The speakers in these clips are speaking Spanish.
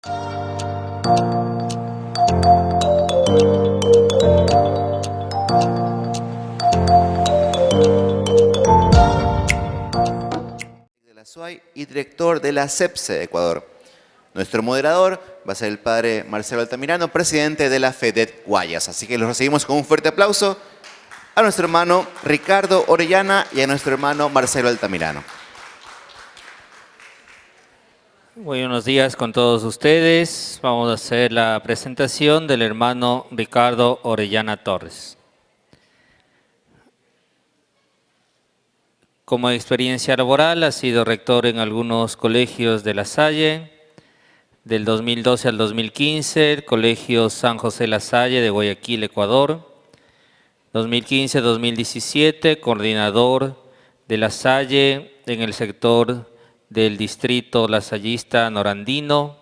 De la SUAY y director de la CEPSE de Ecuador. Nuestro moderador va a ser el padre Marcelo Altamirano, presidente de la FEDET Guayas. Así que los recibimos con un fuerte aplauso a nuestro hermano Ricardo Orellana y a nuestro hermano Marcelo Altamirano. Buenos días con todos ustedes. Vamos a hacer la presentación del hermano Ricardo Orellana Torres. Como experiencia laboral, ha sido rector en algunos colegios de La Salle. Del 2012 al 2015, el Colegio San José La Salle de Guayaquil, Ecuador. 2015-2017, coordinador de La Salle en el sector del distrito lasallista norandino.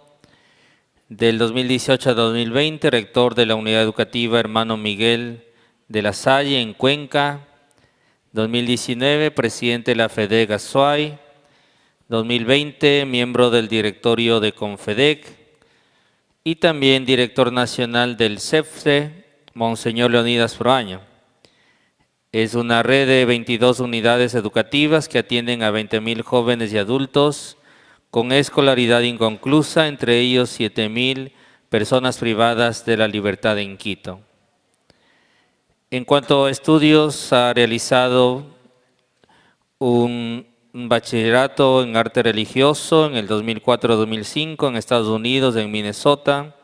Del 2018 a 2020, rector de la unidad educativa Hermano Miguel de La Salle en Cuenca. 2019, presidente de la FEDEC Azuay. 2020, miembro del directorio de Confedec. Y también director nacional del CEPSE, Monseñor Leonidas Proaño. Es una red de 22 unidades educativas que atienden a 20.000 jóvenes y adultos con escolaridad inconclusa, entre ellos 7.000 personas privadas de la libertad en Quito. En cuanto a estudios, ha realizado un bachillerato en arte religioso en el 2004-2005 en Estados Unidos, en Minnesota.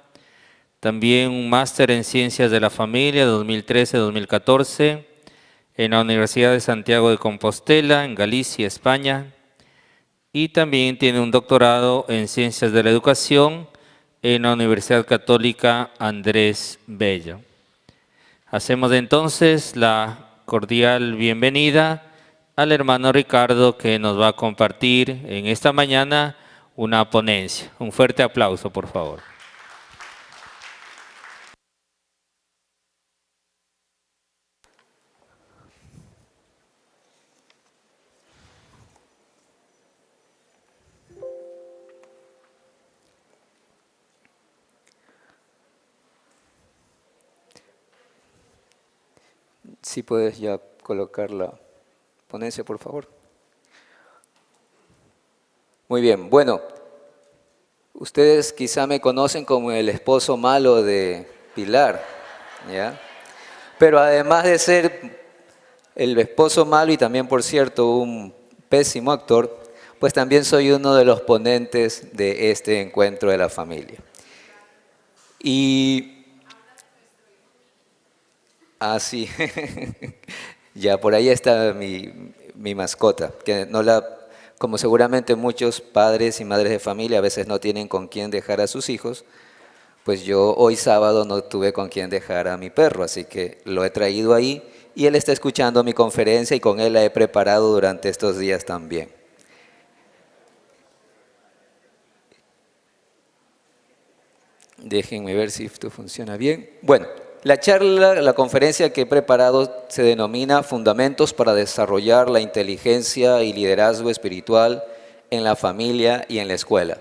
También un máster en Ciencias de la Familia 2013-2014 en la Universidad de Santiago de Compostela, en Galicia, España. Y también tiene un doctorado en Ciencias de la Educación en la Universidad Católica Andrés Bello. Hacemos entonces la cordial bienvenida al hermano Ricardo, que nos va a compartir en esta mañana una ponencia. Un fuerte aplauso, por favor. Si puedes ya colocar la ponencia, por favor. Muy bien, bueno, ustedes quizá me conocen como el esposo malo de Pilar, ¿ya? Pero además de ser el esposo malo y también, por cierto, un pésimo actor, pues también soy uno de los ponentes de este encuentro de la familia. Y sí, ya por ahí está mi mascota, que no como seguramente muchos padres y madres de familia a veces no tienen con quién dejar a sus hijos, pues yo hoy sábado no tuve con quién dejar a mi perro, así que lo he traído ahí y él está escuchando mi conferencia y con él la he preparado durante estos días también. Déjenme ver si esto funciona bien. Bueno, la conferencia que he preparado se denomina Fundamentos para desarrollar la inteligencia y liderazgo espiritual en la familia y en la escuela.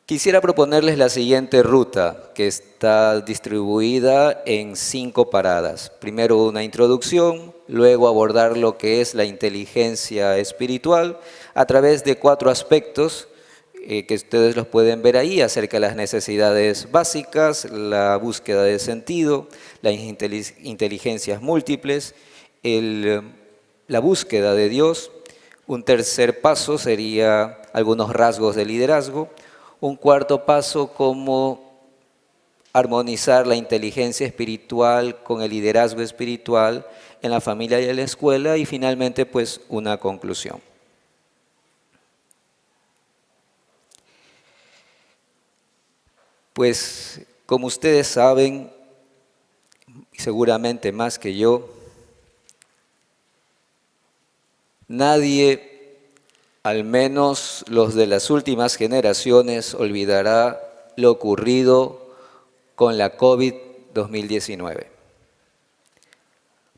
Quisiera proponerles la siguiente ruta, que está distribuida en 5 paradas. Primero una introducción, luego abordar lo que es la inteligencia espiritual a través de 4 aspectos que ustedes los pueden ver ahí, acerca de las necesidades básicas, la búsqueda de sentido, las inteligencias múltiples, la búsqueda de Dios. Un tercer paso sería algunos rasgos de liderazgo. Un cuarto paso, cómo armonizar la inteligencia espiritual con el liderazgo espiritual en la familia y en la escuela. Y finalmente, pues, una conclusión. Pues, como ustedes saben, seguramente más que yo, nadie, al menos los de las últimas generaciones, olvidará lo ocurrido con la COVID-2019.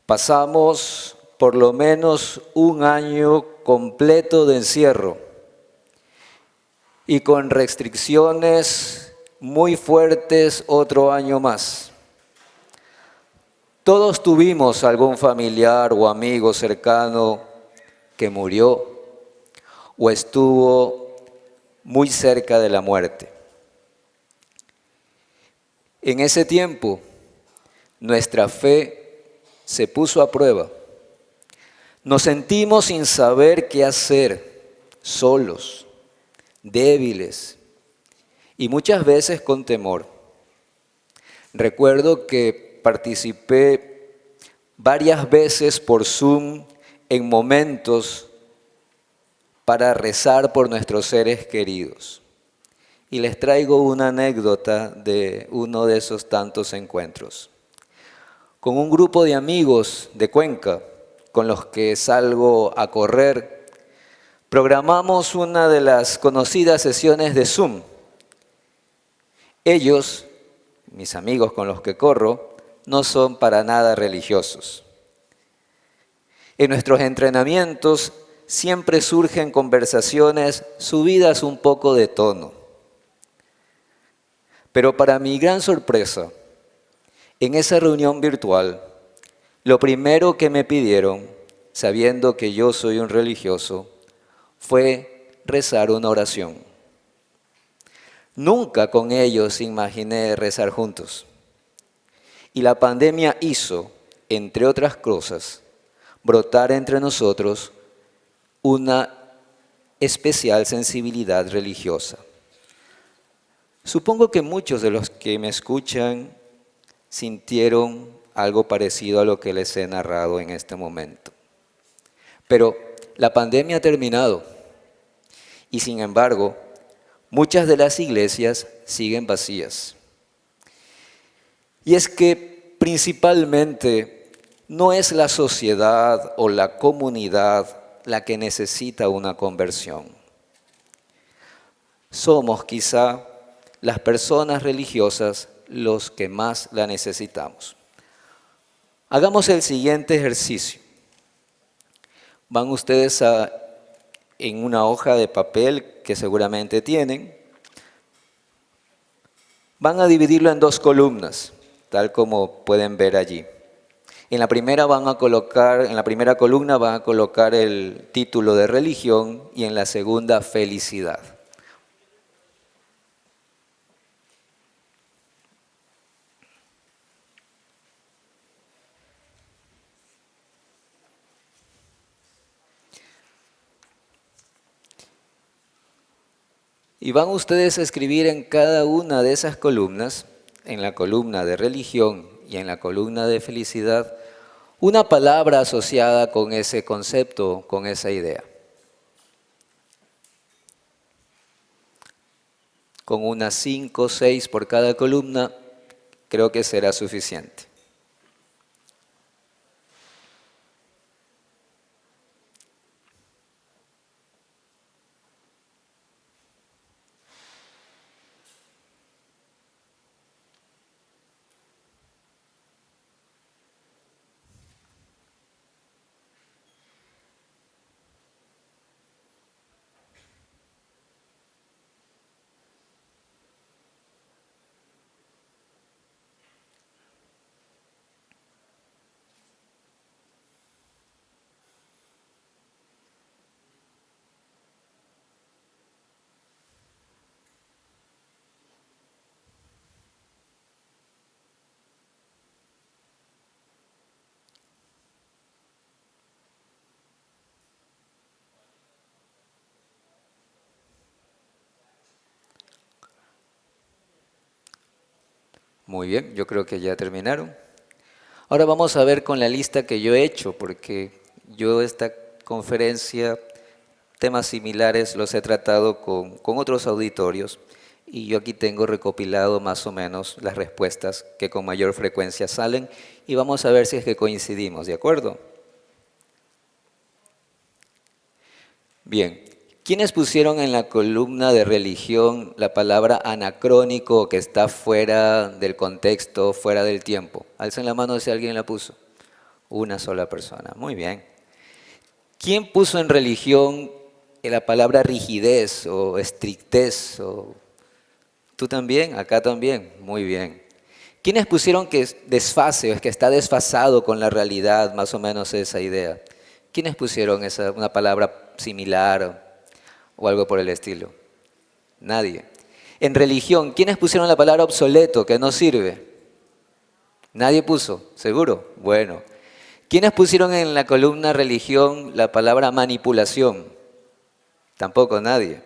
Pasamos por lo menos un año completo de encierro y con restricciones muy fuertes otro año más. Todos tuvimos algún familiar o amigo cercano que murió o estuvo muy cerca de la muerte. En ese tiempo, nuestra fe se puso a prueba. Nos sentimos sin saber qué hacer, solos, débiles y muchas veces con temor. Recuerdo que participé varias veces por Zoom en momentos para rezar por nuestros seres queridos. Y les traigo una anécdota de uno de esos tantos encuentros. Con un grupo de amigos de Cuenca, con los que salgo a correr, programamos una de las conocidas sesiones de Zoom. Ellos, mis amigos con los que corro, no son para nada religiosos. En nuestros entrenamientos siempre surgen conversaciones subidas un poco de tono. Pero para mi gran sorpresa, en esa reunión virtual, lo primero que me pidieron, sabiendo que yo soy un religioso, fue rezar una oración. Nunca con ellos imaginé rezar juntos. Y la pandemia hizo, entre otras cosas, brotar entre nosotros una especial sensibilidad religiosa. Supongo que muchos de los que me escuchan sintieron algo parecido a lo que les he narrado en este momento. Pero la pandemia ha terminado y sin embargo, muchas de las iglesias siguen vacías. Y es que principalmente no es la sociedad o la comunidad la que necesita una conversión. Somos quizá las personas religiosas los que más la necesitamos. Hagamos el siguiente ejercicio. Van ustedes en una hoja de papel que seguramente tienen, van a dividirlo en 2 columnas, tal como pueden ver allí. En la primera columna van a colocar el título de religión y en la segunda felicidad. Y van ustedes a escribir en cada una de esas columnas, en la columna de religión y en la columna de felicidad, una palabra asociada con ese concepto, con esa idea. Con unas 5 o 6 por cada columna, creo que será suficiente. Muy bien, yo creo que ya terminaron. Ahora vamos a ver con la lista que yo he hecho, porque yo esta conferencia, temas similares los he tratado con otros auditorios y yo aquí tengo recopilado más o menos las respuestas que con mayor frecuencia salen y vamos a ver si es que coincidimos, ¿de acuerdo? Bien, ¿quiénes pusieron en la columna de religión la palabra anacrónico que está fuera del contexto, fuera del tiempo? Alcen la mano si alguien la puso. Una sola persona, muy bien. ¿Quién puso en religión la palabra rigidez o estrictez. ¿Tú también? Acá también. Muy bien. ¿Quiénes pusieron que es desfase, es que está desfasado con la realidad, más o menos esa idea? ¿Quiénes pusieron una palabra similar o algo por el estilo? Nadie. En religión, ¿quiénes pusieron la palabra obsoleto, que no sirve? Nadie puso, ¿seguro? Bueno. ¿Quiénes pusieron en la columna religión la palabra manipulación? Tampoco nadie.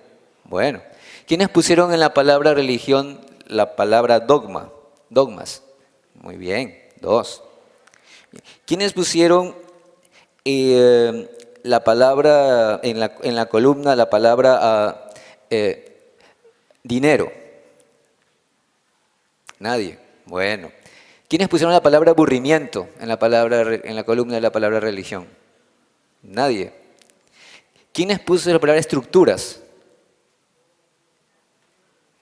Bueno. ¿Quiénes pusieron en la palabra religión la palabra dogma? Dogmas. Muy bien, 2. ¿Quiénes pusieron la palabra en la columna, la palabra dinero? Nadie. Bueno. ¿Quiénes pusieron la palabra aburrimiento en la columna de la palabra religión? Nadie. ¿Quiénes pusieron la palabra estructuras?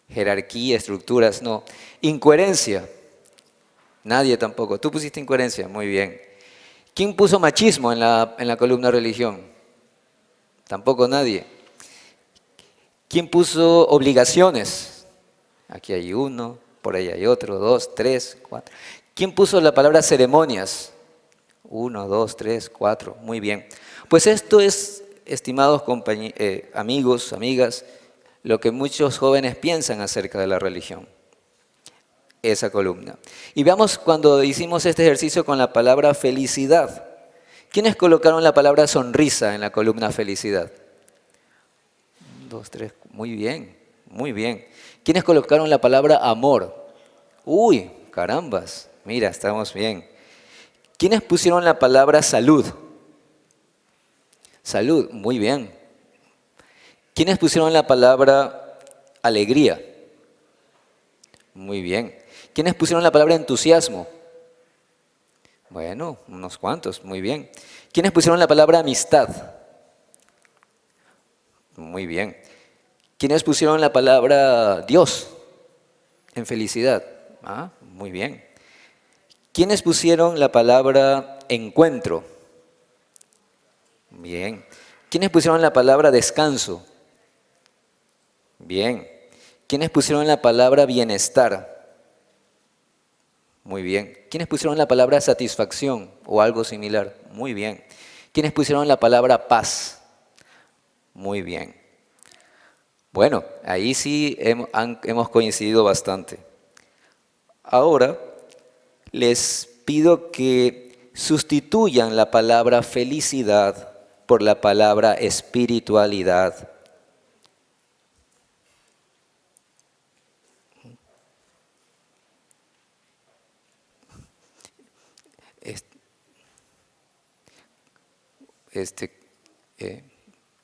Jerarquía, estructuras, no. Incoherencia. Nadie tampoco. Tú pusiste incoherencia, muy bien. ¿Quién puso machismo en la columna religión? Tampoco nadie. ¿Quién puso obligaciones? Aquí hay uno, por ahí hay otro, 2, 3, 4. ¿Quién puso la palabra ceremonias? 1, 2, 3, 4. Muy bien. Pues esto es, estimados amigos, amigas, lo que muchos jóvenes piensan acerca de la religión. Esa columna. Y veamos cuando hicimos este ejercicio con la palabra felicidad. ¿Quiénes colocaron la palabra sonrisa en la columna felicidad? 1, 2, 3. Muy bien, muy bien. ¿Quiénes colocaron la palabra amor? Uy, carambas. Mira, estamos bien. ¿Quiénes pusieron la palabra salud? Salud, muy bien. ¿Quiénes pusieron la palabra alegría? Muy bien. ¿Quiénes pusieron la palabra entusiasmo? Bueno, unos cuantos, muy bien. ¿Quiénes pusieron la palabra amistad? Muy bien. ¿Quiénes pusieron la palabra Dios en felicidad? Ah, muy bien. ¿Quiénes pusieron la palabra encuentro? Bien. ¿Quiénes pusieron la palabra descanso? Bien. ¿Quiénes pusieron la palabra bienestar? Muy bien. ¿Quiénes pusieron la palabra satisfacción o algo similar? Muy bien. ¿Quiénes pusieron la palabra paz? Muy bien. Bueno, ahí sí hemos coincidido bastante. Ahora les pido que sustituyan la palabra felicidad por la palabra espiritualidad.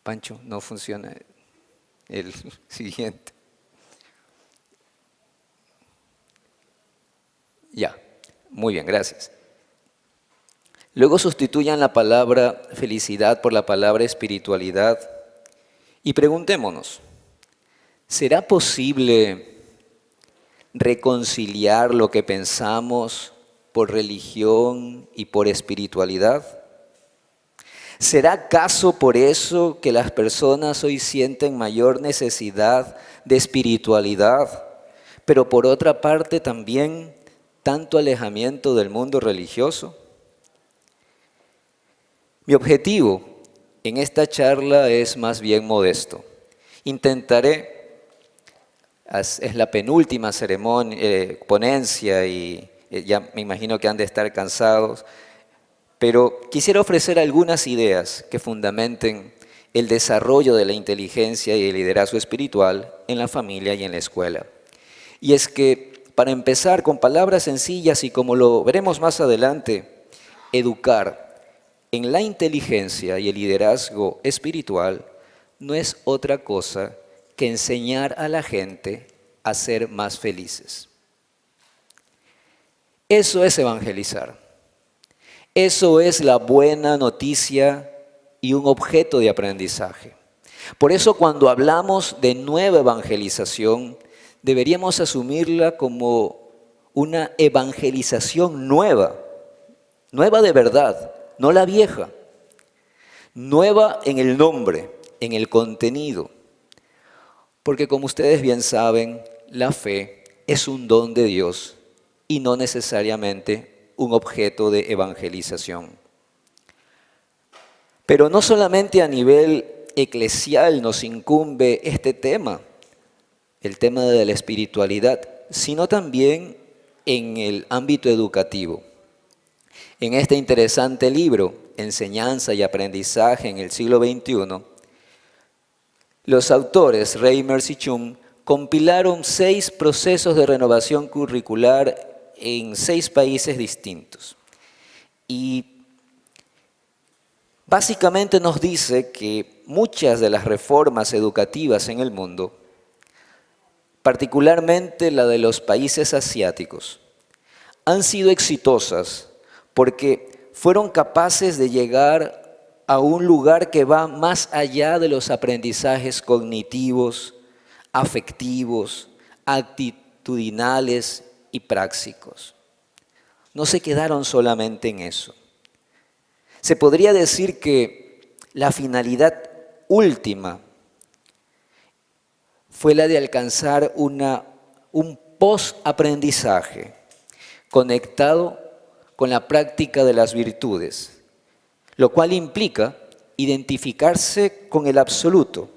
Pancho, no funciona el siguiente. Ya, muy bien, gracias. Luego sustituyan la palabra felicidad por la palabra espiritualidad y preguntémonos, ¿será posible reconciliar lo que pensamos por religión y por espiritualidad? ¿Será acaso por eso que las personas hoy sienten mayor necesidad de espiritualidad, pero por otra parte también tanto alejamiento del mundo religioso? Mi objetivo en esta charla es más bien modesto. Intentaré, es la penúltima ponencia y ya me imagino que han de estar cansados, pero quisiera ofrecer algunas ideas que fundamenten el desarrollo de la inteligencia y el liderazgo espiritual en la familia y en la escuela. Y es que, para empezar, con palabras sencillas y como lo veremos más adelante, educar en la inteligencia y el liderazgo espiritual no es otra cosa que enseñar a la gente a ser más felices. Eso es evangelizar. Eso es la buena noticia y un objeto de aprendizaje. Por eso cuando hablamos de nueva evangelización, deberíamos asumirla como una evangelización nueva, nueva de verdad, no la vieja, nueva en el nombre, en el contenido. Porque como ustedes bien saben, la fe es un don de Dios y no necesariamente un objeto de evangelización. Pero no solamente a nivel eclesial nos incumbe este tema, el tema de la espiritualidad, sino también en el ámbito educativo. En este interesante libro, Enseñanza y Aprendizaje en el siglo XXI, los autores Reimers y Chung compilaron 6 procesos de renovación curricular en 6 países distintos. Y básicamente nos dice que muchas de las reformas educativas en el mundo, particularmente la de los países asiáticos, han sido exitosas porque fueron capaces de llegar a un lugar que va más allá de los aprendizajes cognitivos, afectivos, actitudinales y prácticos. No se quedaron solamente en eso. Se podría decir que la finalidad última fue la de alcanzar un post-aprendizaje conectado con la práctica de las virtudes, lo cual implica identificarse con el absoluto,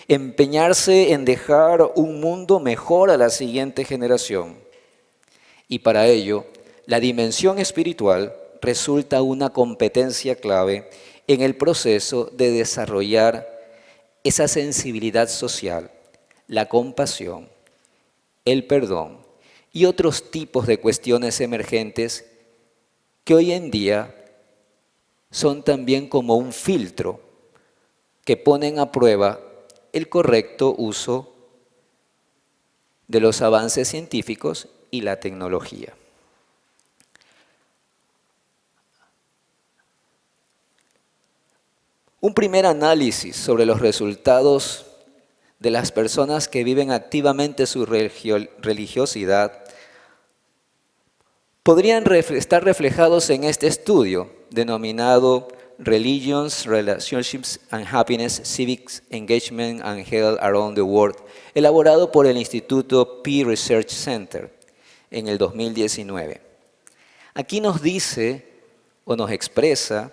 empeñarse en dejar un mundo mejor a la siguiente generación. Y para ello, la dimensión espiritual resulta una competencia clave en el proceso de desarrollar esa sensibilidad social, la compasión, el perdón y otros tipos de cuestiones emergentes que hoy en día son también como un filtro que ponen a prueba el correcto uso de los avances científicos y la tecnología. Un primer análisis sobre los resultados de las personas que viven activamente su religiosidad podrían estar reflejados en este estudio denominado Religions, Relationships and Happiness, Civic Engagement and Health Around the World, elaborado por el Instituto Pew Research Center en el 2019. Aquí nos dice o nos expresa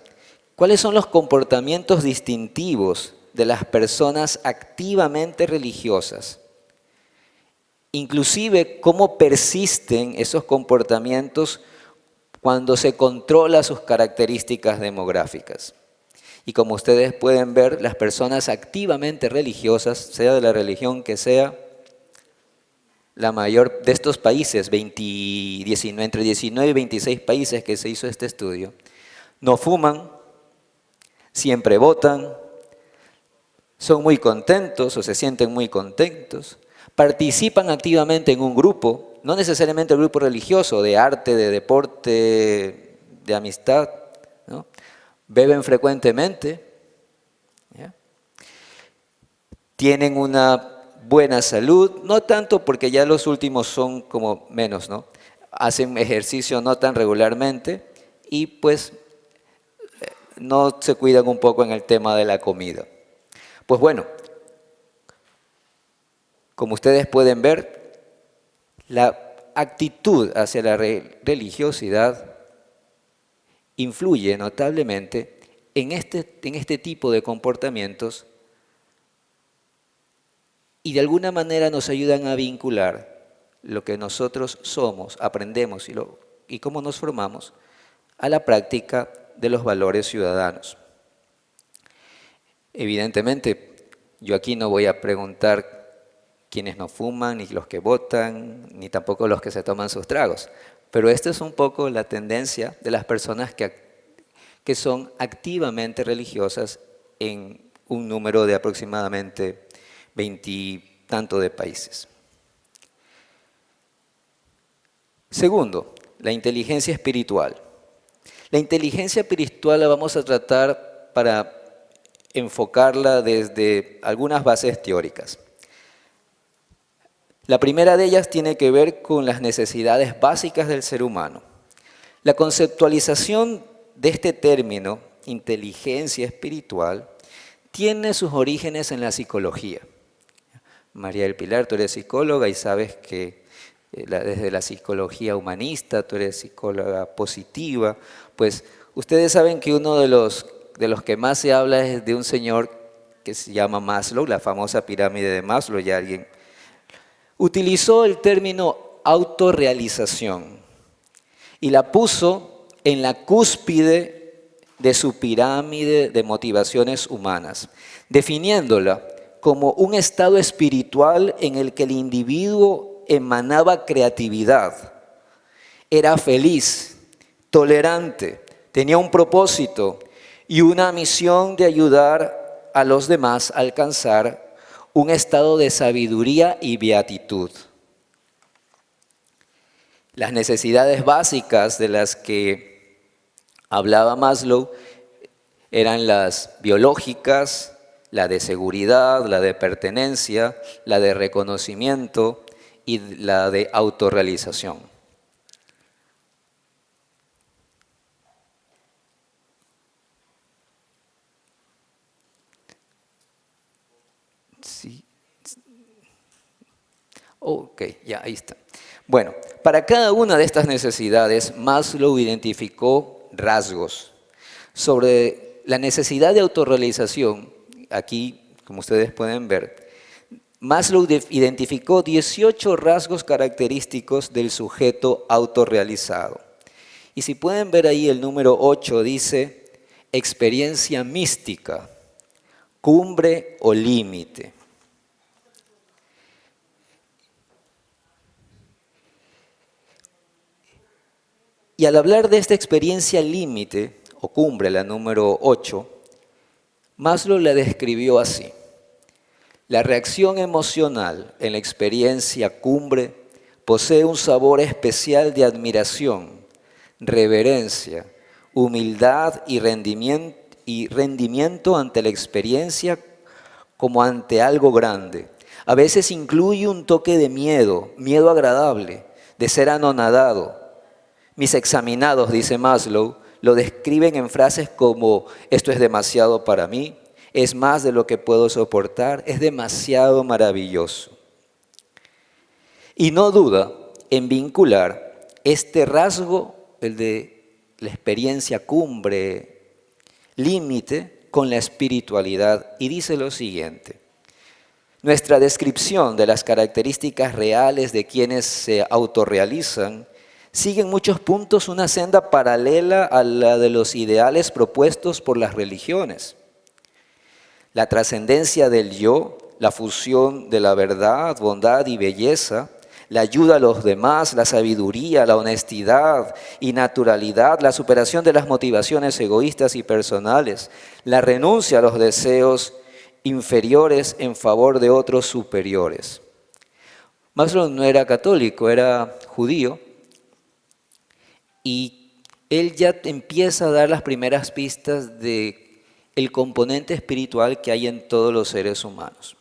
cuáles son los comportamientos distintivos de las personas activamente religiosas, inclusive cómo persisten esos comportamientos cuando se controla sus características demográficas. Y como ustedes pueden ver, las personas activamente religiosas, sea de la religión que sea, la mayor de estos países, entre 19 y 26 países que se hizo este estudio, no fuman, siempre votan, son muy contentos o se sienten muy contentos, participan activamente en un grupo, no necesariamente el grupo religioso, de arte, de deporte, de amistad, ¿no? Beben frecuentemente, ¿ya? Tienen una buena salud, no tanto porque ya los últimos son como menos, ¿no? Hacen ejercicio no tan regularmente y pues no se cuidan un poco en el tema de la comida. Pues bueno, como ustedes pueden ver, la actitud hacia la religiosidad influye notablemente en este tipo de comportamientos y de alguna manera nos ayudan a vincular lo que nosotros somos, aprendemos y cómo nos formamos a la práctica de los valores ciudadanos. Evidentemente, yo aquí no voy a preguntar quienes no fuman, ni los que votan, ni tampoco los que se toman sus tragos. Pero esta es un poco la tendencia de las personas que son activamente religiosas en un número de aproximadamente 20 y tanto de países. Segundo, la inteligencia espiritual. La inteligencia espiritual la vamos a tratar para enfocarla desde algunas bases teóricas. La primera de ellas tiene que ver con las necesidades básicas del ser humano. La conceptualización de este término, inteligencia espiritual, tiene sus orígenes en la psicología. María del Pilar, tú eres psicóloga y sabes que desde la psicología humanista, tú eres psicóloga positiva, pues ustedes saben que uno de los que más se habla es de un señor que se llama Maslow, la famosa pirámide de Maslow, ya alguien utilizó el término autorrealización y la puso en la cúspide de su pirámide de motivaciones humanas, definiéndola como un estado espiritual en el que el individuo emanaba creatividad, era feliz, tolerante, tenía un propósito y una misión de ayudar a los demás a alcanzar un estado de sabiduría y beatitud. Las necesidades básicas de las que hablaba Maslow eran las biológicas, la de seguridad, la de pertenencia, la de reconocimiento y la de autorrealización. Sí. Ok, ya ahí está. Bueno, para cada una de estas necesidades, Maslow identificó rasgos. Sobre la necesidad de autorrealización, aquí, como ustedes pueden ver, Maslow identificó 18 rasgos característicos del sujeto autorrealizado. Y si pueden ver ahí el número 8 dice experiencia mística, cumbre o límite. Y al hablar de esta experiencia límite o cumbre, la número 8, Maslow la describió así. La reacción emocional en la experiencia cumbre posee un sabor especial de admiración, reverencia, humildad y rendimiento ante la experiencia como ante algo grande. A veces incluye un toque de miedo, miedo agradable, de ser anonadado. Mis examinados, dice Maslow, lo describen en frases como esto es demasiado para mí, es más de lo que puedo soportar, es demasiado maravilloso. Y no duda en vincular este rasgo, el de la experiencia cumbre, límite, con la espiritualidad. Y dice lo siguiente: nuestra descripción de las características reales de quienes se autorrealizan sigue en muchos puntos una senda paralela a la de los ideales propuestos por las religiones. La trascendencia del yo, la fusión de la verdad, bondad y belleza, la ayuda a los demás, la sabiduría, la honestidad y naturalidad, la superación de las motivaciones egoístas y personales, la renuncia a los deseos inferiores en favor de otros superiores. Maslow no era católico, era judío, y él ya empieza a dar las primeras pistas de el componente espiritual que hay en todos los seres humanos.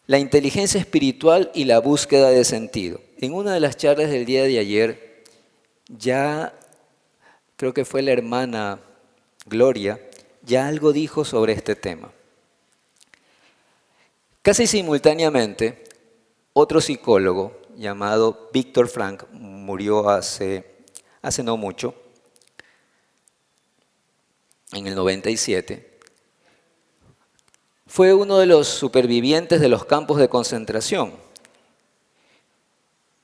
La inteligencia espiritual y la búsqueda de sentido. En una de las charlas del día de ayer, ya creo que fue la hermana Gloria, ya algo dijo sobre este tema. Casi simultáneamente, otro psicólogo llamado Viktor Frankl murió hace no mucho, en el 97. Fue uno de los supervivientes de los campos de concentración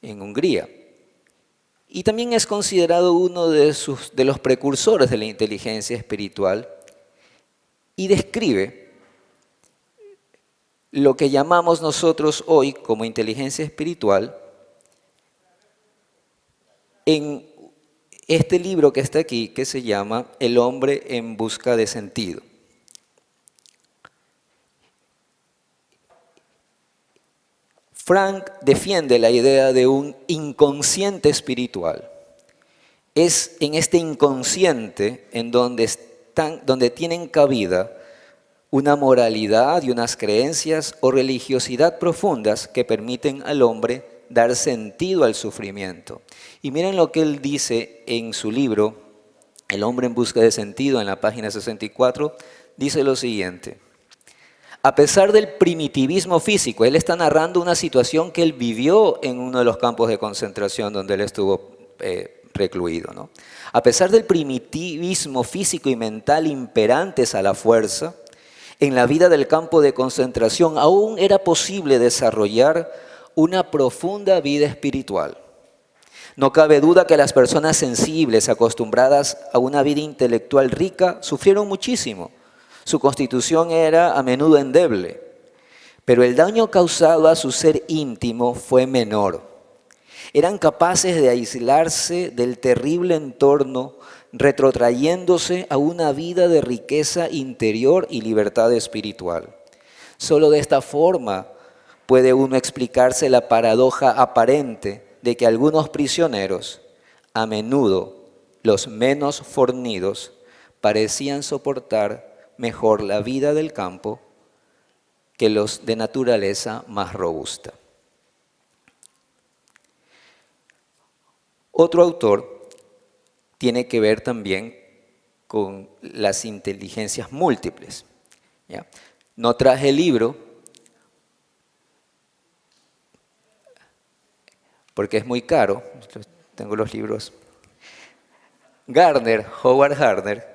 en Hungría. Y también es considerado uno de los precursores de la inteligencia espiritual y describe lo que llamamos nosotros hoy como inteligencia espiritual en este libro que está aquí, que se llama El hombre en busca de sentido. Frank defiende la idea de un inconsciente espiritual. Es en este inconsciente en donde tienen cabida una moralidad y unas creencias o religiosidad profundas que permiten al hombre dar sentido al sufrimiento. Y miren lo que él dice en su libro, El hombre en busca de sentido, en la página 64, dice lo siguiente. A pesar del primitivismo físico, él está narrando una situación que él vivió en uno de los campos de concentración donde él estuvo recluido, ¿no? A pesar del primitivismo físico y mental imperantes a la fuerza, en la vida del campo de concentración aún era posible desarrollar una profunda vida espiritual. No cabe duda que las personas sensibles, acostumbradas a una vida intelectual rica, sufrieron muchísimo. Su constitución era a menudo endeble, pero el daño causado a su ser íntimo fue menor. Eran capaces de aislarse del terrible entorno, retrotrayéndose a una vida de riqueza interior y libertad espiritual. Solo de esta forma puede uno explicarse la paradoja aparente de que algunos prisioneros, a menudo los menos fornidos, parecían soportar mejor la vida del campo que los de naturaleza más robusta. Otro autor tiene que ver también con las inteligencias múltiples. ¿Ya? No traje el libro porque es muy caro, tengo los libros. Howard Gardner,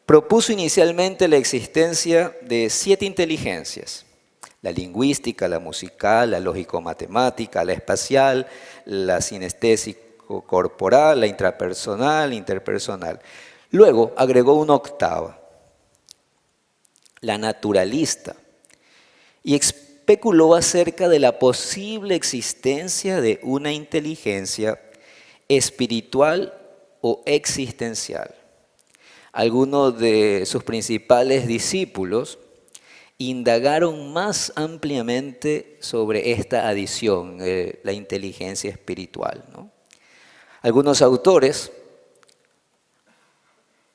propuso inicialmente la existencia de 7 inteligencias: la lingüística, la musical, la lógico-matemática, la espacial, la sinestésico-corporal, la intrapersonal, la interpersonal. Luego agregó una 8ª, la naturalista, y especuló acerca de la posible existencia de una inteligencia espiritual o existencial. Algunos de sus principales discípulos indagaron más ampliamente sobre esta adición, la inteligencia espiritual, ¿no? Algunos autores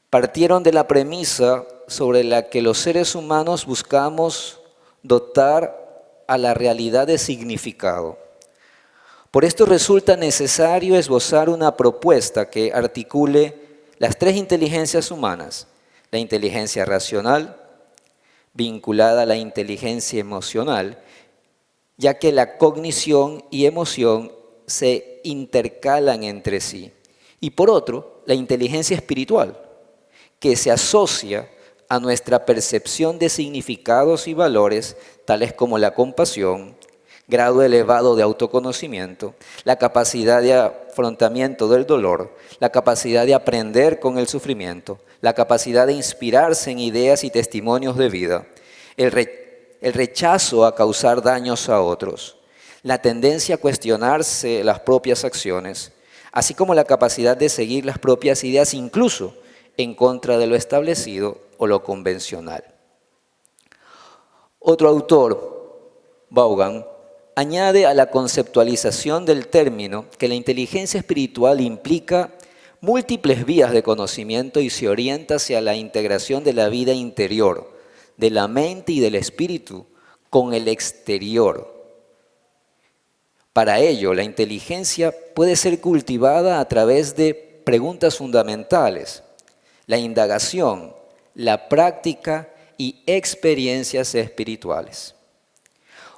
partieron de la premisa sobre la que los seres humanos buscamos dotar a la realidad de significado. Por esto resulta necesario esbozar una propuesta que articule las 3 inteligencias humanas: la inteligencia racional, vinculada a la inteligencia emocional, ya que la cognición y emoción se intercalan entre sí. Y por otro, la inteligencia espiritual, que se asocia a nuestra percepción de significados y valores, tales como la compasión, grado elevado de autoconocimiento, la capacidad de afrontamiento del dolor, la capacidad de aprender con el sufrimiento, la capacidad de inspirarse en ideas y testimonios de vida, el rechazo a causar daños a otros, la tendencia a cuestionarse las propias acciones, así como la capacidad de seguir las propias ideas incluso en contra de lo establecido o lo convencional. Otro autor, Vaughan, añade a la conceptualización del término que la inteligencia espiritual implica múltiples vías de conocimiento y se orienta hacia la integración de la vida interior, de la mente y del espíritu con el exterior. Para ello, la inteligencia puede ser cultivada a través de preguntas fundamentales, la indagación, la práctica y experiencias espirituales.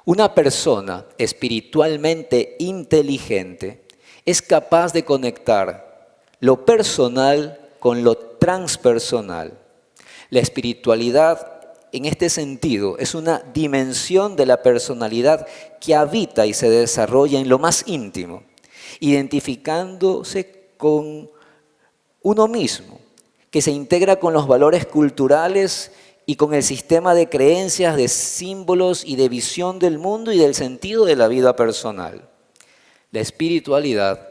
Una persona espiritualmente inteligente es capaz de conectar lo personal con lo transpersonal. La espiritualidad, en este sentido, es una dimensión de la personalidad que habita y se desarrolla en lo más íntimo, identificándose con uno mismo, que se integra con los valores culturales y con el sistema de creencias, de símbolos y de visión del mundo y del sentido de la vida personal. La espiritualidad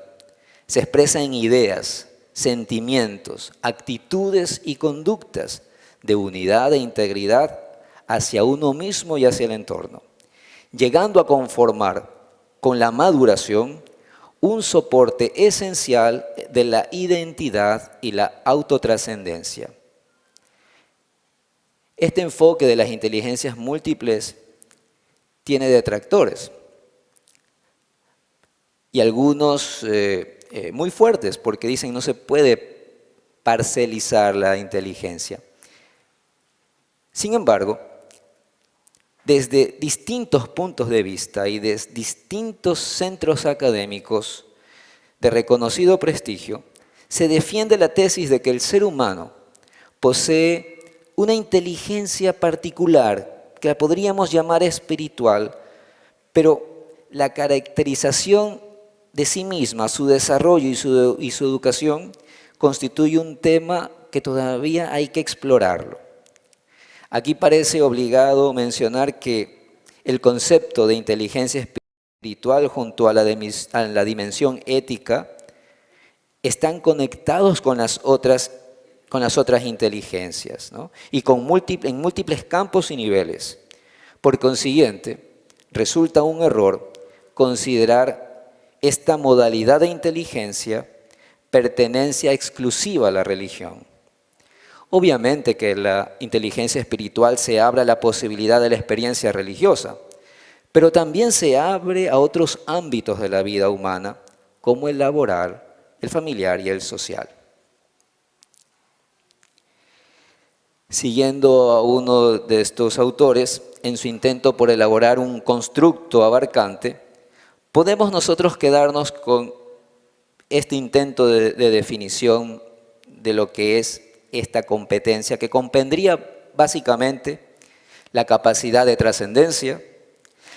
se expresa en ideas, sentimientos, actitudes y conductas de unidad e integridad hacia uno mismo y hacia el entorno, llegando a conformar con la maduración un soporte esencial de la identidad y la autotrascendencia. Este enfoque de las inteligencias múltiples tiene detractores. y algunos muy fuertes porque dicen no se puede parcelizar la inteligencia. Sin embargo, desde distintos puntos de vista y desde distintos centros académicos de reconocido prestigio, se defiende la tesis de que el ser humano posee una inteligencia particular, que la podríamos llamar espiritual, pero la caracterización de sí misma, su desarrollo y su educación, constituye un tema que todavía hay que explorarlo. Aquí parece obligado mencionar que el concepto de inteligencia espiritual junto a la dimensión ética están conectados con las otras inteligencias, ¿no? Y en múltiples campos y niveles. Por consiguiente, resulta un error considerar esta modalidad de inteligencia pertenencia exclusiva a la religión. Obviamente que la inteligencia espiritual se abre a la posibilidad de la experiencia religiosa, pero también se abre a otros ámbitos de la vida humana, como el laboral, el familiar y el social. Siguiendo a uno de estos autores, en su intento por elaborar un constructo abarcante, podemos nosotros quedarnos con este intento de definición de lo que es esta competencia, que comprendría básicamente la capacidad de trascendencia,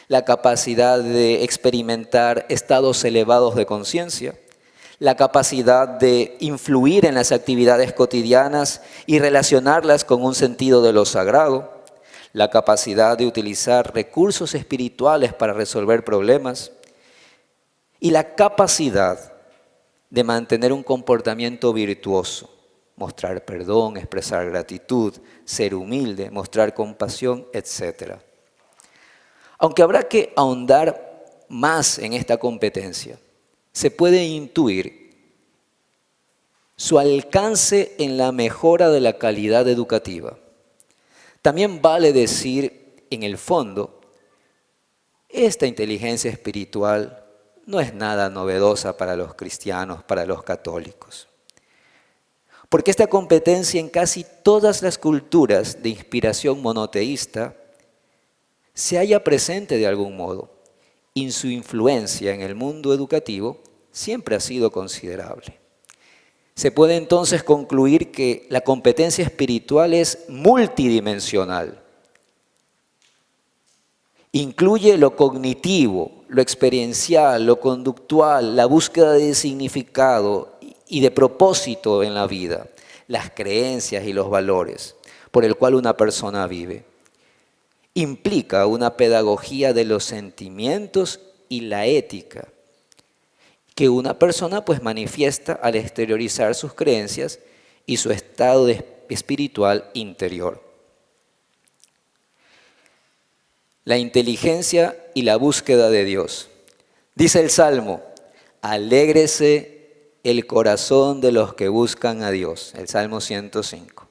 la capacidad de experimentar estados elevados de conciencia, la capacidad de influir en las actividades cotidianas y relacionarlas con un sentido de lo sagrado, la capacidad de utilizar recursos espirituales para resolver problemas y la capacidad de mantener un comportamiento virtuoso, mostrar perdón, expresar gratitud, ser humilde, mostrar compasión, etc. Aunque habrá que ahondar más en esta competencia, se puede intuir su alcance en la mejora de la calidad educativa. También vale decir, en el fondo, esta inteligencia espiritual no es nada novedosa para los cristianos, para los católicos. Porque esta competencia en casi todas las culturas de inspiración monoteísta se halla presente de algún modo, y su influencia en el mundo educativo siempre ha sido considerable. Se puede entonces concluir que la competencia espiritual es multidimensional. Incluye lo cognitivo, lo experiencial, lo conductual, la búsqueda de significado y de propósito en la vida, las creencias y los valores por el cual una persona vive. Implica una pedagogía de los sentimientos y la ética que una persona pues manifiesta al exteriorizar sus creencias y su estado espiritual interior. La inteligencia y la búsqueda de Dios. Dice el Salmo, alégrese el corazón de los que buscan a Dios, el Salmo 105.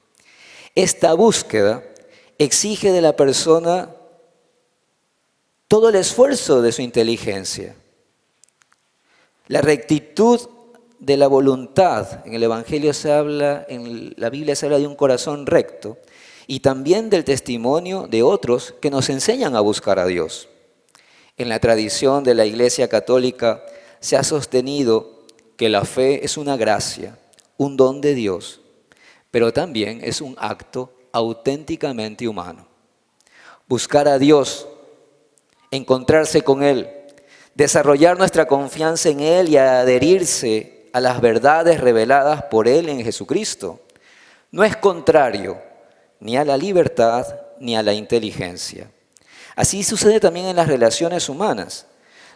Esta búsqueda exige de la persona todo el esfuerzo de su inteligencia. La rectitud de la voluntad. En el Evangelio se habla, en la Biblia se habla de un corazón recto y también del testimonio de otros que nos enseñan a buscar a Dios. En la tradición de la Iglesia Católica se ha sostenido que la fe es una gracia, un don de Dios, pero también es un acto auténticamente humano. Buscar a Dios, encontrarse con Él, desarrollar nuestra confianza en Él y adherirse a las verdades reveladas por Él en Jesucristo, no es contrario ni a la libertad ni a la inteligencia. Así sucede también en las relaciones humanas.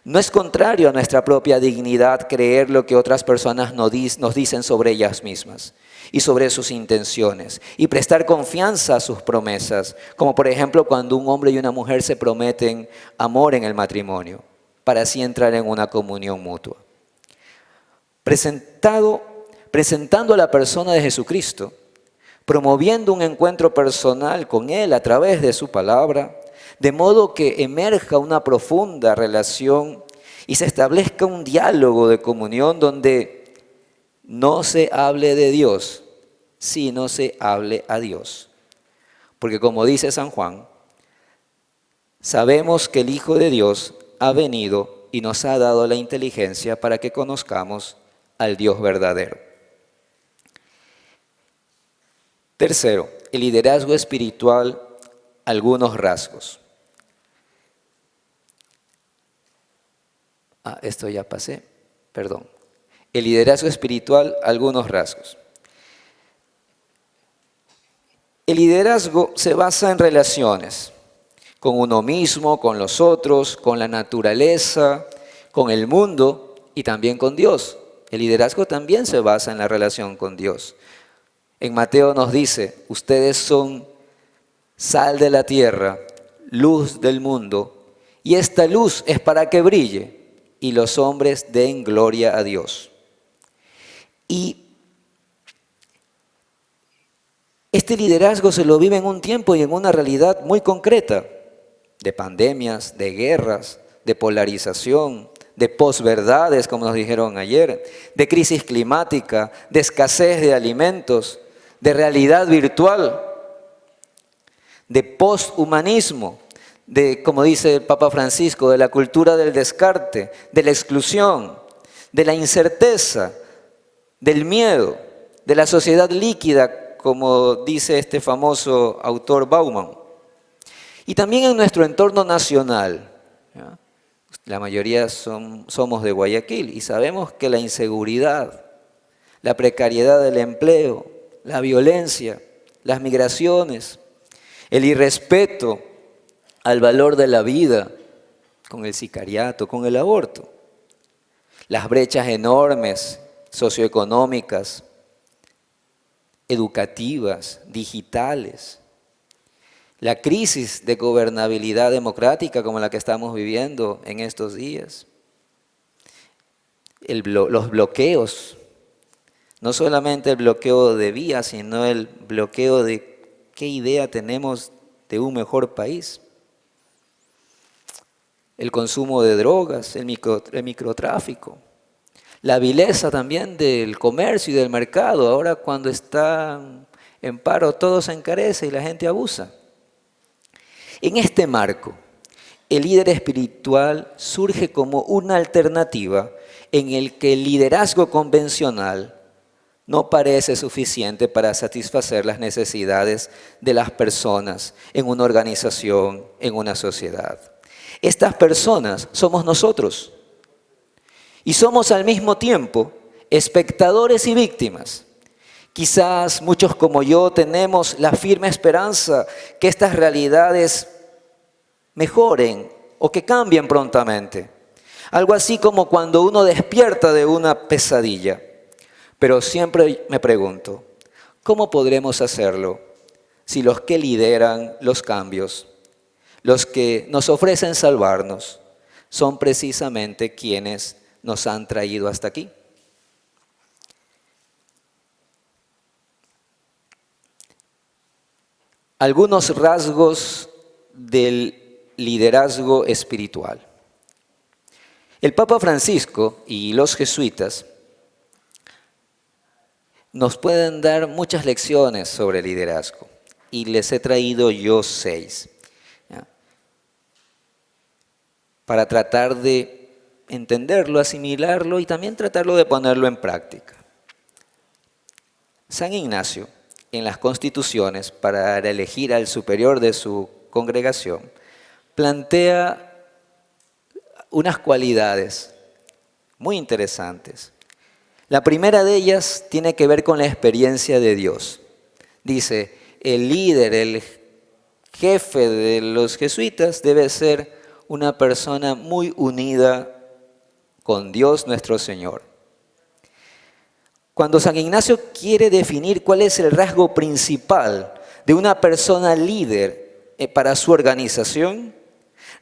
No es contrario a nuestra propia dignidad creer lo que otras personas nos dicen sobre ellas mismas y sobre sus intenciones y prestar confianza a sus promesas, como por ejemplo cuando un hombre y una mujer se prometen amor en el matrimonio para así entrar en una comunión mutua. Presentando a la persona de Jesucristo, promoviendo un encuentro personal con Él a través de su palabra, de modo que emerja una profunda relación y se establezca un diálogo de comunión donde no se hable de Dios, sino se hable a Dios. Porque como dice San Juan, sabemos que el Hijo de Dios ha venido y nos ha dado la inteligencia para que conozcamos al Dios verdadero. Tercero, el liderazgo espiritual, algunos rasgos. Esto ya pasé, perdón. El liderazgo espiritual, algunos rasgos. El liderazgo se basa en relaciones con uno mismo, con los otros, con la naturaleza, con el mundo y también con Dios. El liderazgo también se basa en la relación con Dios. En Mateo nos dice, ustedes son sal de la tierra, luz del mundo, y esta luz es para que brille y los hombres den gloria a Dios. Y este liderazgo se lo vive en un tiempo y en una realidad muy concreta, de pandemias, de guerras, de polarización, de posverdades, como nos dijeron ayer, de crisis climática, de escasez de alimentos, de realidad virtual, de posthumanismo, de, como dice el Papa Francisco, de la cultura del descarte, de la exclusión, de la incerteza, del miedo, de la sociedad líquida, como dice este famoso autor Bauman. Y también en nuestro entorno nacional, ¿ya? La mayoría somos de Guayaquil y sabemos que la inseguridad, la precariedad del empleo, la violencia, las migraciones, el irrespeto al valor de la vida con el sicariato, con el aborto, las brechas enormes socioeconómicas, educativas, digitales, la crisis de gobernabilidad democrática como la que estamos viviendo en estos días, los bloqueos, no solamente el bloqueo de vías, sino el bloqueo de qué idea tenemos de un mejor país, el consumo de drogas, el microtráfico, la vileza también del comercio y del mercado. Ahora cuando están en paro todo se encarece y la gente abusa. En este marco, el líder espiritual surge como una alternativa en el que el liderazgo convencional no parece suficiente para satisfacer las necesidades de las personas en una organización, en una sociedad. Estas personas somos nosotros y somos al mismo tiempo espectadores y víctimas. Quizás muchos como yo tenemos la firme esperanza que estas realidades mejoren o que cambien prontamente. Algo así como cuando uno despierta de una pesadilla. Pero siempre me pregunto, ¿cómo podremos hacerlo si los que lideran los cambios, los que nos ofrecen salvarnos, son precisamente quienes nos han traído hasta aquí? Algunos rasgos del liderazgo espiritual. El Papa Francisco y los jesuitas nos pueden dar muchas lecciones sobre liderazgo y les he traído yo 6, ¿ya? Para tratar de entenderlo, asimilarlo y también tratarlo de ponerlo en práctica. San Ignacio, en las Constituciones, para elegir al superior de su congregación, plantea unas cualidades muy interesantes. La primera de ellas tiene que ver con la experiencia de Dios. Dice, el líder, el jefe de los jesuitas debe ser una persona muy unida con Dios nuestro Señor. Cuando San Ignacio quiere definir cuál es el rasgo principal de una persona líder para su organización,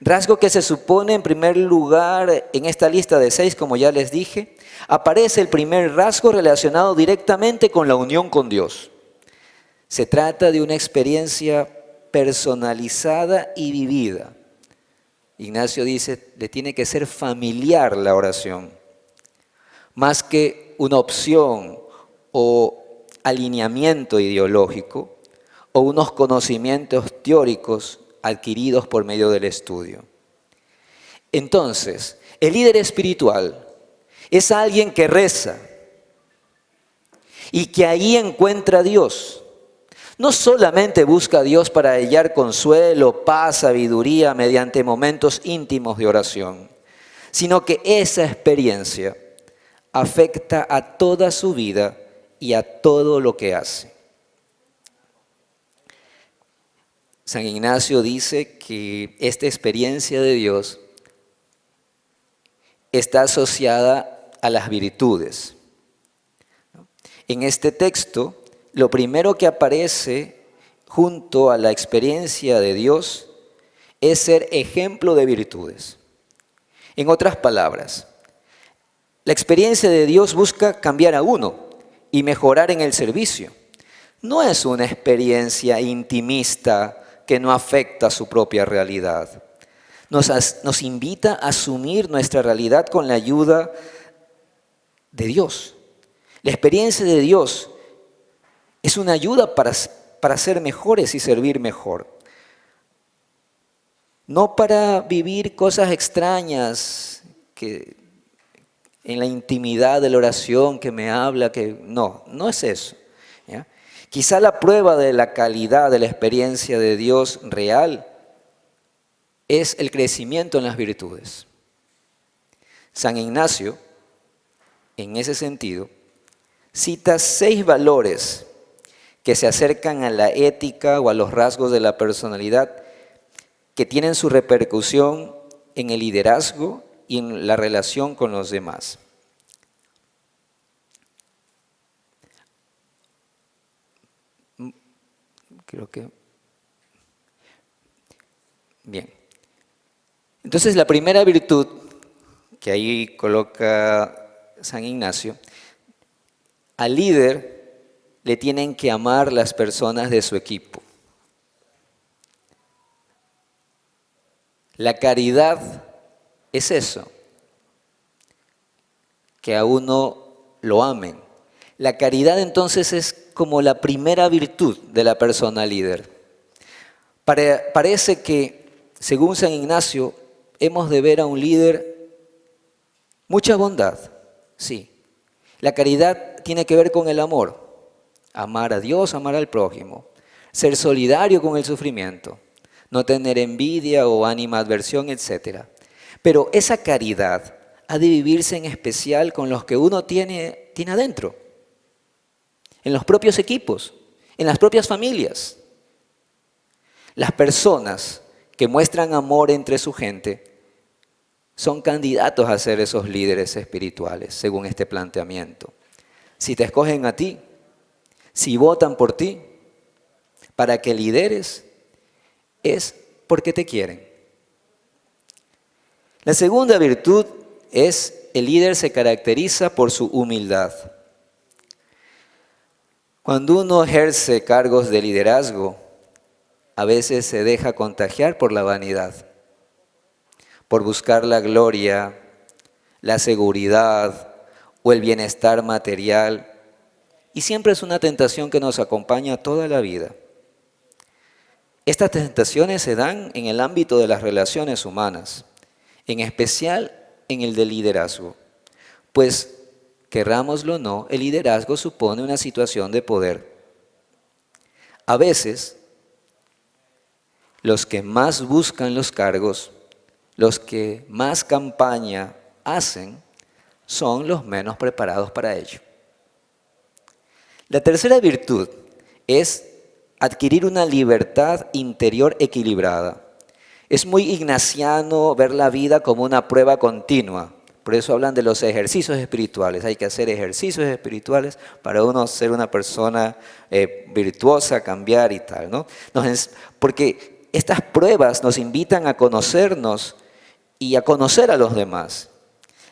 rasgo que se supone en primer lugar en esta lista de 6, como ya les dije, aparece el primer rasgo relacionado directamente con la unión con Dios. Se trata de una experiencia personalizada y vivida Ignacio dice, le tiene que ser familiar la oración, más que una opción o alineamiento ideológico o unos conocimientos teóricos adquiridos por medio del estudio. Entonces, el líder espiritual es alguien que reza y que ahí encuentra a Dios. No solamente busca a Dios para hallar consuelo, paz, sabiduría mediante momentos íntimos de oración, sino que esa experiencia afecta a toda su vida y a todo lo que hace. San Ignacio dice que esta experiencia de Dios está asociada a las virtudes. En este texto, lo primero que aparece junto a la experiencia de Dios es ser ejemplo de virtudes. En otras palabras, la experiencia de Dios busca cambiar a uno y mejorar en el servicio. No es una experiencia intimista que no afecta su propia realidad. Nos invita a asumir nuestra realidad con la ayuda de Dios. La experiencia de Dios es una ayuda para ser mejores y servir mejor. No para vivir cosas extrañas que en la intimidad de la oración que me habla, que no es eso. ¿Ya? Quizá la prueba de la calidad de la experiencia de Dios real es el crecimiento en las virtudes. San Ignacio, en ese sentido, cita 6 valores que se acercan a la ética o a los rasgos de la personalidad que tienen su repercusión en el liderazgo y en la relación con los demás. Creo que... Bien. Entonces, la primera virtud que ahí coloca San Ignacio, al líder le tienen que amar las personas de su equipo. La caridad es eso, que a uno lo amen. La caridad entonces es como la primera virtud de la persona líder. Parece que, según San Ignacio, hemos de ver a un líder mucha bondad, sí. La caridad tiene que ver con el amor, amar a Dios, amar al prójimo, ser solidario con el sufrimiento, no tener envidia o animadversión, etc. Pero esa caridad ha de vivirse en especial con los que uno tiene adentro, en los propios equipos, en las propias familias. Las personas que muestran amor entre su gente son candidatos a ser esos líderes espirituales, según este planteamiento. Si te escogen a ti, si votan por ti, para que lideres, es porque te quieren. La segunda virtud es, el líder se caracteriza por su humildad. Cuando uno ejerce cargos de liderazgo, a veces se deja contagiar por la vanidad, por buscar la gloria, la seguridad o el bienestar material. Y siempre es una tentación que nos acompaña toda la vida. Estas tentaciones se dan en el ámbito de las relaciones humanas, en especial en el del liderazgo. Pues, querrámoslo o no, el liderazgo supone una situación de poder. A veces, los que más buscan los cargos, los que más campaña hacen, son los menos preparados para ello. La tercera virtud es adquirir una libertad interior equilibrada. Es muy ignaciano ver la vida como una prueba continua. Por eso hablan de los ejercicios espirituales. Hay que hacer ejercicios espirituales para uno ser una persona virtuosa, cambiar y tal, ¿no? Porque estas pruebas nos invitan a conocernos y a conocer a los demás.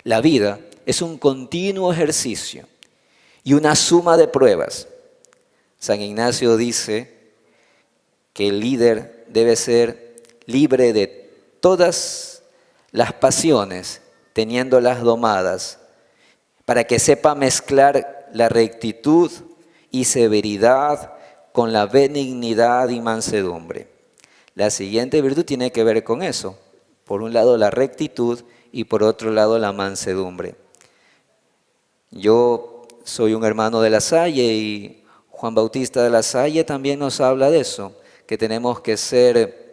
La vida es un continuo ejercicio y una suma de pruebas. San Ignacio dice que el líder debe ser libre de todas las pasiones, teniéndolas domadas, para que sepa mezclar la rectitud y severidad con la benignidad y mansedumbre. La siguiente virtud tiene que ver con eso. Por un lado la rectitud y por otro lado la mansedumbre. Yo soy un hermano de La Salle y Juan Bautista de La Salle también nos habla de eso, que tenemos que ser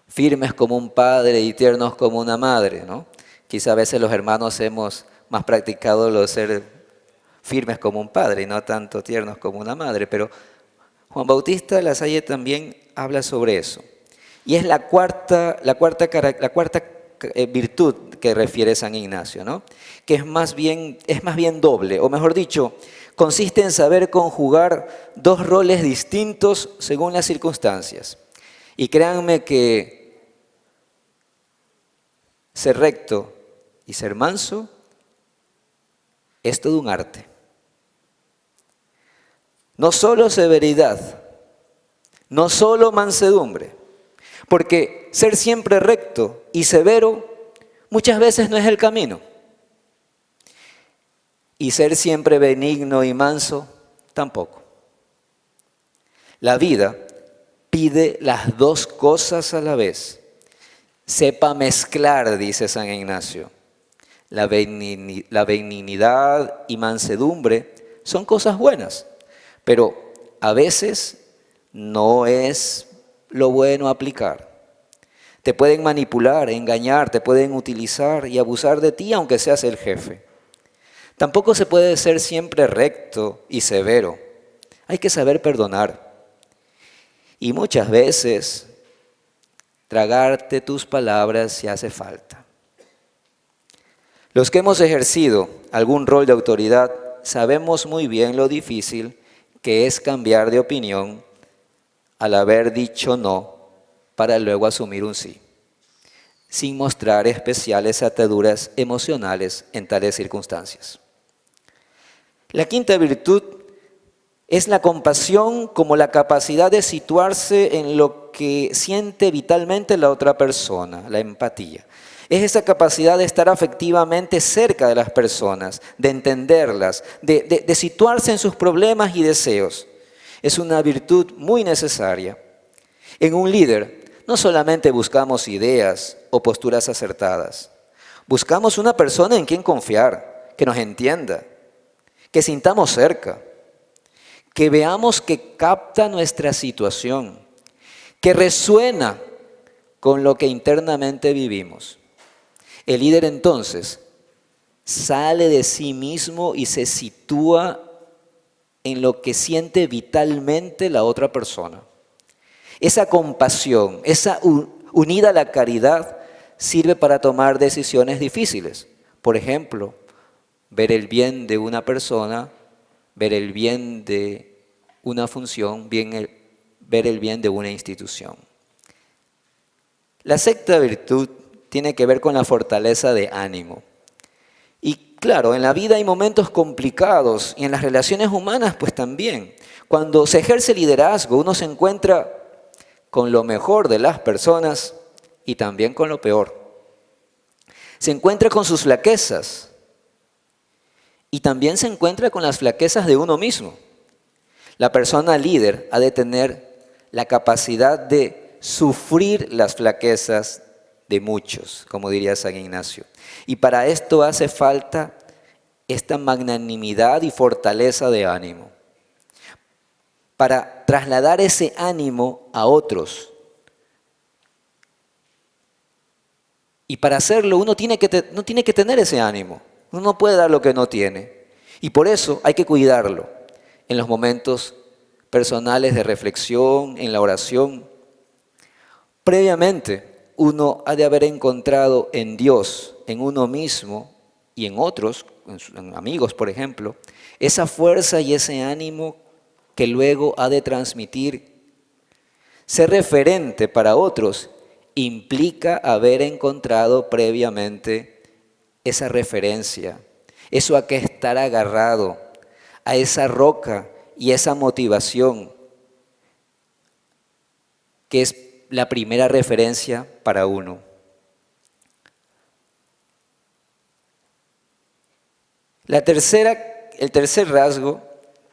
firmes como un padre y tiernos como una madre, ¿no? Quizá a veces los hermanos hemos más practicado lo de ser firmes como un padre y no tanto tiernos como una madre, pero Juan Bautista de La Salle también habla sobre eso. Y es la cuarta virtud que refiere San Ignacio, ¿no? Que es más bien doble, o mejor dicho, consiste en saber conjugar dos roles distintos según las circunstancias. Y créanme que ser recto y ser manso es todo un arte. No solo severidad, no solo mansedumbre, porque ser siempre recto y severo muchas veces no es el camino. Y ser siempre benigno y manso tampoco. La vida pide las dos cosas a la vez. Sepa mezclar, dice San Ignacio. La benignidad y mansedumbre son cosas buenas, pero a veces no es lo bueno aplicar. Te pueden manipular, engañar, te pueden utilizar y abusar de ti aunque seas el jefe. Tampoco se puede ser siempre recto y severo. Hay que saber perdonar. Y muchas veces tragarte tus palabras si hace falta. Los que hemos ejercido algún rol de autoridad sabemos muy bien lo difícil que es cambiar de opinión al haber dicho no para luego asumir un sí, sin mostrar especiales ataduras emocionales en tales circunstancias. La quinta virtud es la compasión como la capacidad de situarse en lo que siente vitalmente la otra persona, la empatía. Es esa capacidad de estar afectivamente cerca de las personas, de entenderlas, de situarse en sus problemas y deseos. Es una virtud muy necesaria. En un líder no solamente buscamos ideas o posturas acertadas, buscamos una persona en quien confiar, que nos entienda, que sintamos cerca, que veamos que capta nuestra situación, que resuena con lo que internamente vivimos. El líder entonces sale de sí mismo y se sitúa en lo que siente vitalmente la otra persona. Esa compasión, esa unida a la caridad, sirve para tomar decisiones difíciles. Por ejemplo, ver el bien de una persona, ver el bien de una función, ver el bien de una institución. La sexta virtud tiene que ver con la fortaleza de ánimo. Y claro, en la vida hay momentos complicados y en las relaciones humanas pues también. Cuando se ejerce liderazgo, uno se encuentra con lo mejor de las personas y también con lo peor. Se encuentra con sus flaquezas y también se encuentra con las flaquezas de uno mismo. La persona líder ha de tener la capacidad de sufrir las flaquezas de muchos, como diría San Ignacio. Y para esto hace falta esta magnanimidad y fortaleza de ánimo, para trasladar ese ánimo a otros. Y para hacerlo uno no tiene que tener ese ánimo. Uno no puede dar lo que no tiene. Y por eso hay que cuidarlo en los momentos personales de reflexión, en la oración. Previamente, uno ha de haber encontrado en Dios, en uno mismo y en otros, en amigos por ejemplo, esa fuerza y ese ánimo que luego ha de transmitir. Ser referente para otros implica haber encontrado previamente esa referencia, eso a que estar agarrado, a esa roca y esa motivación que es la primera referencia para uno. El tercer rasgo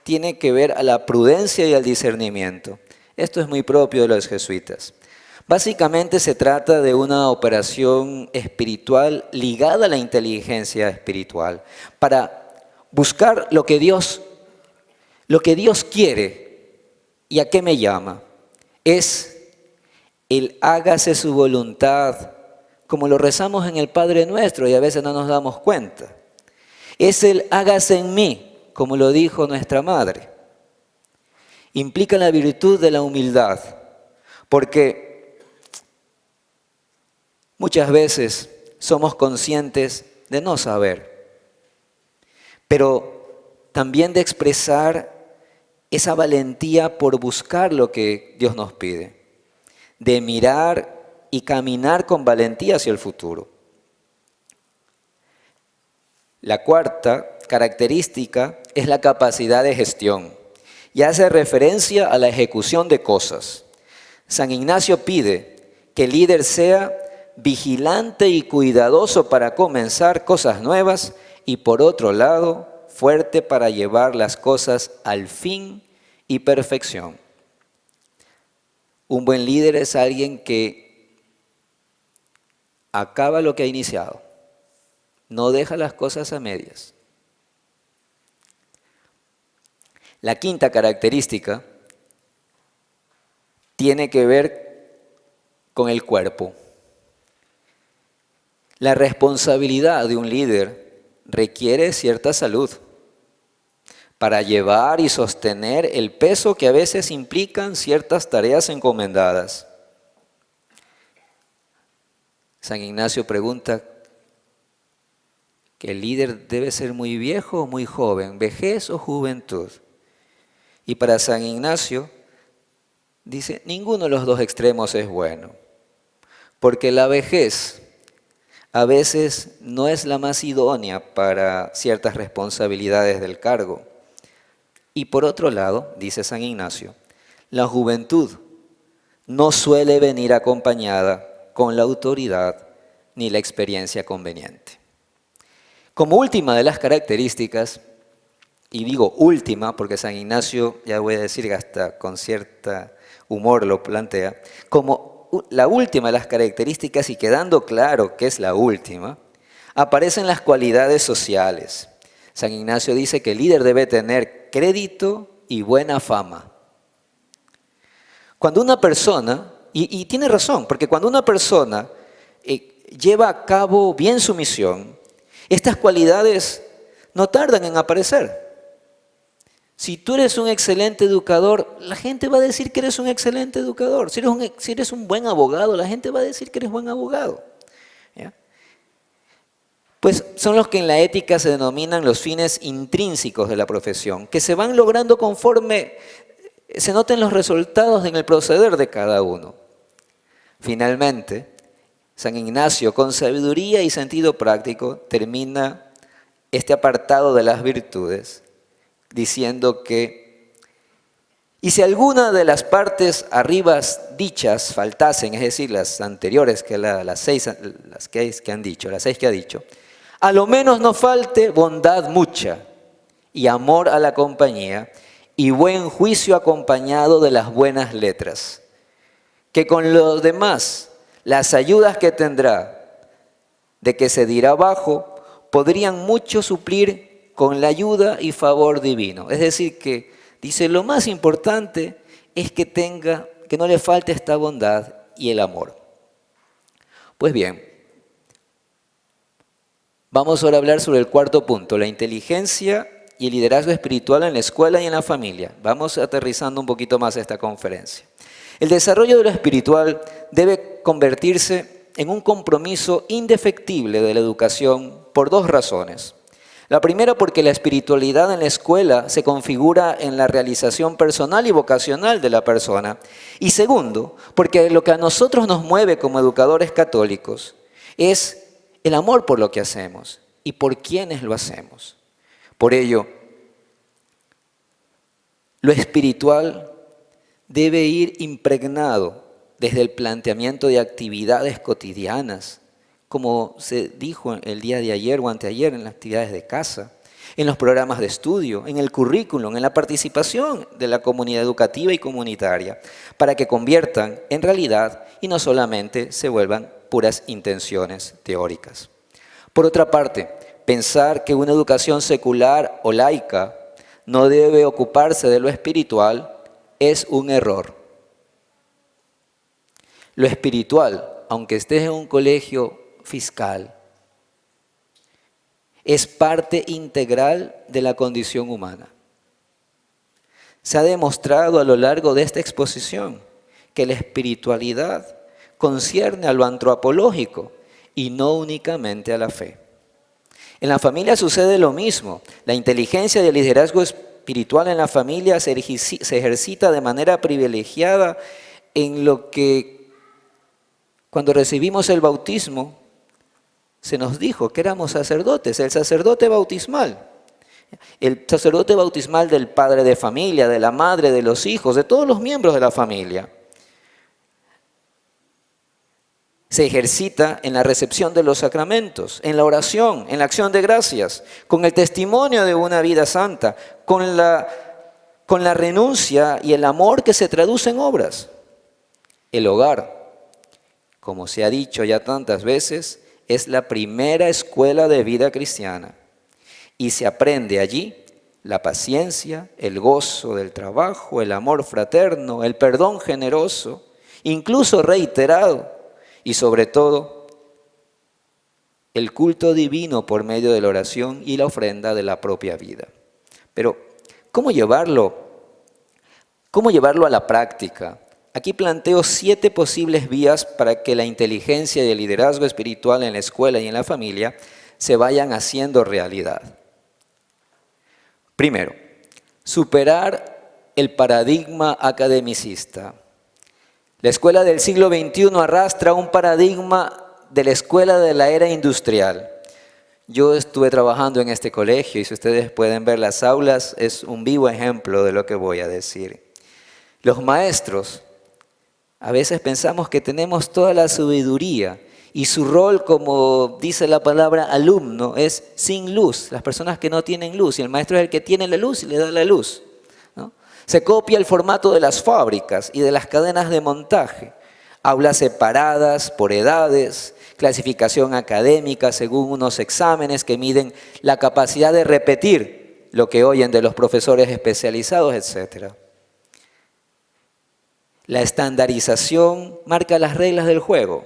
tiene que ver a la prudencia y al discernimiento. Esto es muy propio de los jesuitas. Básicamente se trata de una operación espiritual ligada a la inteligencia espiritual para buscar lo que Dios quiere y a qué me llama. Es el hágase su voluntad, como lo rezamos en el Padre Nuestro y a veces no nos damos cuenta. Es el hágase en mí, como lo dijo nuestra madre. Implica la virtud de la humildad, porque muchas veces somos conscientes de no saber, pero también de expresar esa valentía por buscar lo que Dios nos pide, de mirar y caminar con valentía hacia el futuro. La cuarta característica es la capacidad de gestión y hace referencia a la ejecución de cosas. San Ignacio pide que el líder sea vigilante y cuidadoso para comenzar cosas nuevas y por otro lado, fuerte para llevar las cosas al fin y perfección. Un buen líder es alguien que acaba lo que ha iniciado, no deja las cosas a medias. La quinta característica tiene que ver con el cuerpo. La responsabilidad de un líder requiere cierta salud para llevar y sostener el peso que a veces implican ciertas tareas encomendadas. San Ignacio pregunta que el líder debe ser muy viejo o muy joven, vejez o juventud. Y para San Ignacio dice, ninguno de los dos extremos es bueno, porque la vejez a veces no es la más idónea para ciertas responsabilidades del cargo. Y por otro lado, dice San Ignacio, la juventud no suele venir acompañada con la autoridad ni la experiencia conveniente. Como última de las características, y digo última porque San Ignacio, ya voy a decir que hasta con cierto humor lo plantea, como la última de las características y quedando claro que es la última, aparecen las cualidades sociales. San Ignacio dice que el líder debe tener crédito y buena fama. Cuando una persona, y tiene razón, porque cuando una persona lleva a cabo bien su misión, estas cualidades no tardan en aparecer. Si tú eres un excelente educador, la gente va a decir que eres un excelente educador. Si eres un buen abogado, la gente va a decir que eres buen abogado. ¿Ya? Pues son los que en la ética se denominan los fines intrínsecos de la profesión, que se van logrando conforme se noten los resultados en el proceder de cada uno. Finalmente, San Ignacio, con sabiduría y sentido práctico, termina este apartado de las virtudes diciendo que, y si alguna de las partes arriba dichas faltasen, es decir, las anteriores, que las seis que ha dicho, a lo menos no falte bondad mucha y amor a la compañía y buen juicio acompañado de las buenas letras, que con los demás las ayudas que tendrá de que se dirá abajo podrían mucho suplir con la ayuda y favor divino. Es decir, que dice, lo más importante es que no le falte esta bondad y el amor. Pues bien, vamos ahora a hablar sobre el cuarto punto, la inteligencia y el liderazgo espiritual en la escuela y en la familia. Vamos aterrizando un poquito más esta conferencia. El desarrollo de lo espiritual debe convertirse en un compromiso indefectible de la educación por dos razones. La primera, porque la espiritualidad en la escuela se configura en la realización personal y vocacional de la persona. Y segundo, porque lo que a nosotros nos mueve como educadores católicos es el amor por lo que hacemos y por quienes lo hacemos. Por ello, lo espiritual debe ir impregnado desde el planteamiento de actividades cotidianas, como se dijo el día de ayer o anteayer en las actividades de casa, en los programas de estudio, en el currículum, en la participación de la comunidad educativa y comunitaria, para que conviertan en realidad y no solamente se vuelvan puras intenciones teóricas. Por otra parte, pensar que una educación secular o laica no debe ocuparse de lo espiritual es un error. Lo espiritual, aunque estés en un colegio fiscal, es parte integral de la condición humana. Se ha demostrado a lo largo de esta exposición que la espiritualidad concierne a lo antropológico y no únicamente a la fe. En la familia sucede lo mismo. La inteligencia y el liderazgo espiritual en la familia se ejercita de manera privilegiada en lo que cuando recibimos el bautismo se nos dijo que éramos sacerdotes, el sacerdote bautismal. El sacerdote bautismal del padre de familia, de la madre, de los hijos, de todos los miembros de la familia. Se ejercita en la recepción de los sacramentos, en la oración, en la acción de gracias, con el testimonio de una vida santa, con la renuncia y el amor que se traduce en obras. El hogar, como se ha dicho ya tantas veces, es la primera escuela de vida cristiana y se aprende allí la paciencia, el gozo del trabajo, el amor fraterno, el perdón generoso, incluso reiterado, y sobre todo el culto divino por medio de la oración y la ofrenda de la propia vida. Pero, ¿cómo llevarlo a la práctica? Aquí planteo 7 posibles vías para que la inteligencia y el liderazgo espiritual en la escuela y en la familia se vayan haciendo realidad. Primero, superar el paradigma academicista. La escuela del siglo XXI arrastra un paradigma de la escuela de la era industrial. Yo estuve trabajando en este colegio y si ustedes pueden ver las aulas, es un vivo ejemplo de lo que voy a decir. Los maestros, a veces pensamos que tenemos toda la sabiduría y su rol, como dice la palabra alumno, es sin luz, las personas que no tienen luz, y el maestro es el que tiene la luz y le da la luz, ¿no? Se copia el formato de las fábricas y de las cadenas de montaje, aulas separadas por edades, clasificación académica según unos exámenes que miden la capacidad de repetir lo que oyen de los profesores especializados, etc. La estandarización marca las reglas del juego,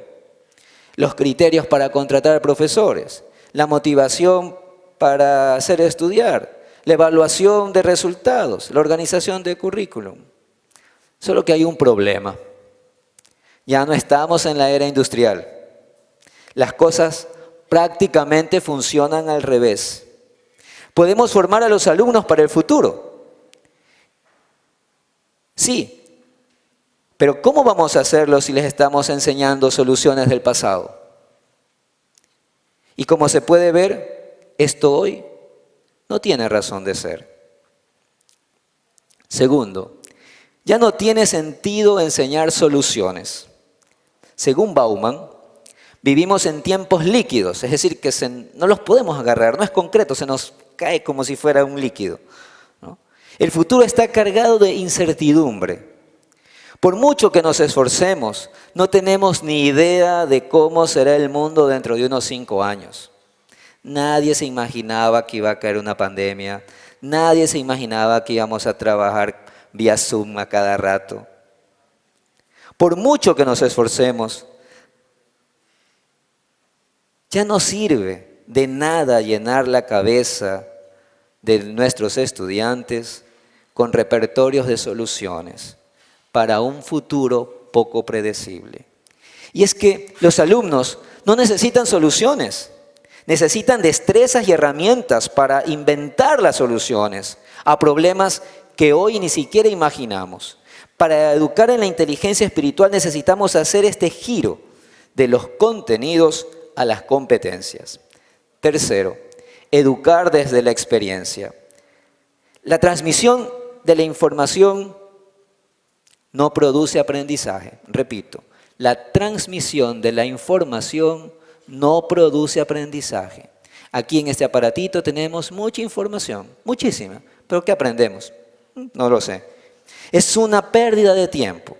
los criterios para contratar profesores, la motivación para hacer estudiar, la evaluación de resultados, la organización de currículum. Solo que hay un problema. Ya no estamos en la era industrial. Las cosas prácticamente funcionan al revés. Podemos formar a los alumnos para el futuro. Sí. Pero ¿cómo vamos a hacerlo si les estamos enseñando soluciones del pasado? Y como se puede ver, esto hoy no tiene razón de ser. Segundo, ya no tiene sentido enseñar soluciones. Según Bauman, vivimos en tiempos líquidos, es decir, que no los podemos agarrar, no es concreto, se nos cae como si fuera un líquido, ¿no? El futuro está cargado de incertidumbre. Por mucho que nos esforcemos, no tenemos ni idea de cómo será el mundo dentro de unos 5 años. Nadie se imaginaba que iba a caer una pandemia, nadie se imaginaba que íbamos a trabajar vía Zoom a cada rato. Por mucho que nos esforcemos, ya no sirve de nada llenar la cabeza de nuestros estudiantes con repertorios de soluciones para un futuro poco predecible. Y es que los alumnos no necesitan soluciones, necesitan destrezas y herramientas para inventar las soluciones a problemas que hoy ni siquiera imaginamos. Para educar en la inteligencia espiritual necesitamos hacer este giro de los contenidos a las competencias. Tercero, educar desde la experiencia. La transmisión de la información no produce aprendizaje. Repito, la transmisión de la información no produce aprendizaje. Aquí en este aparatito tenemos mucha información, muchísima, pero ¿qué aprendemos? No lo sé. Es una pérdida de tiempo.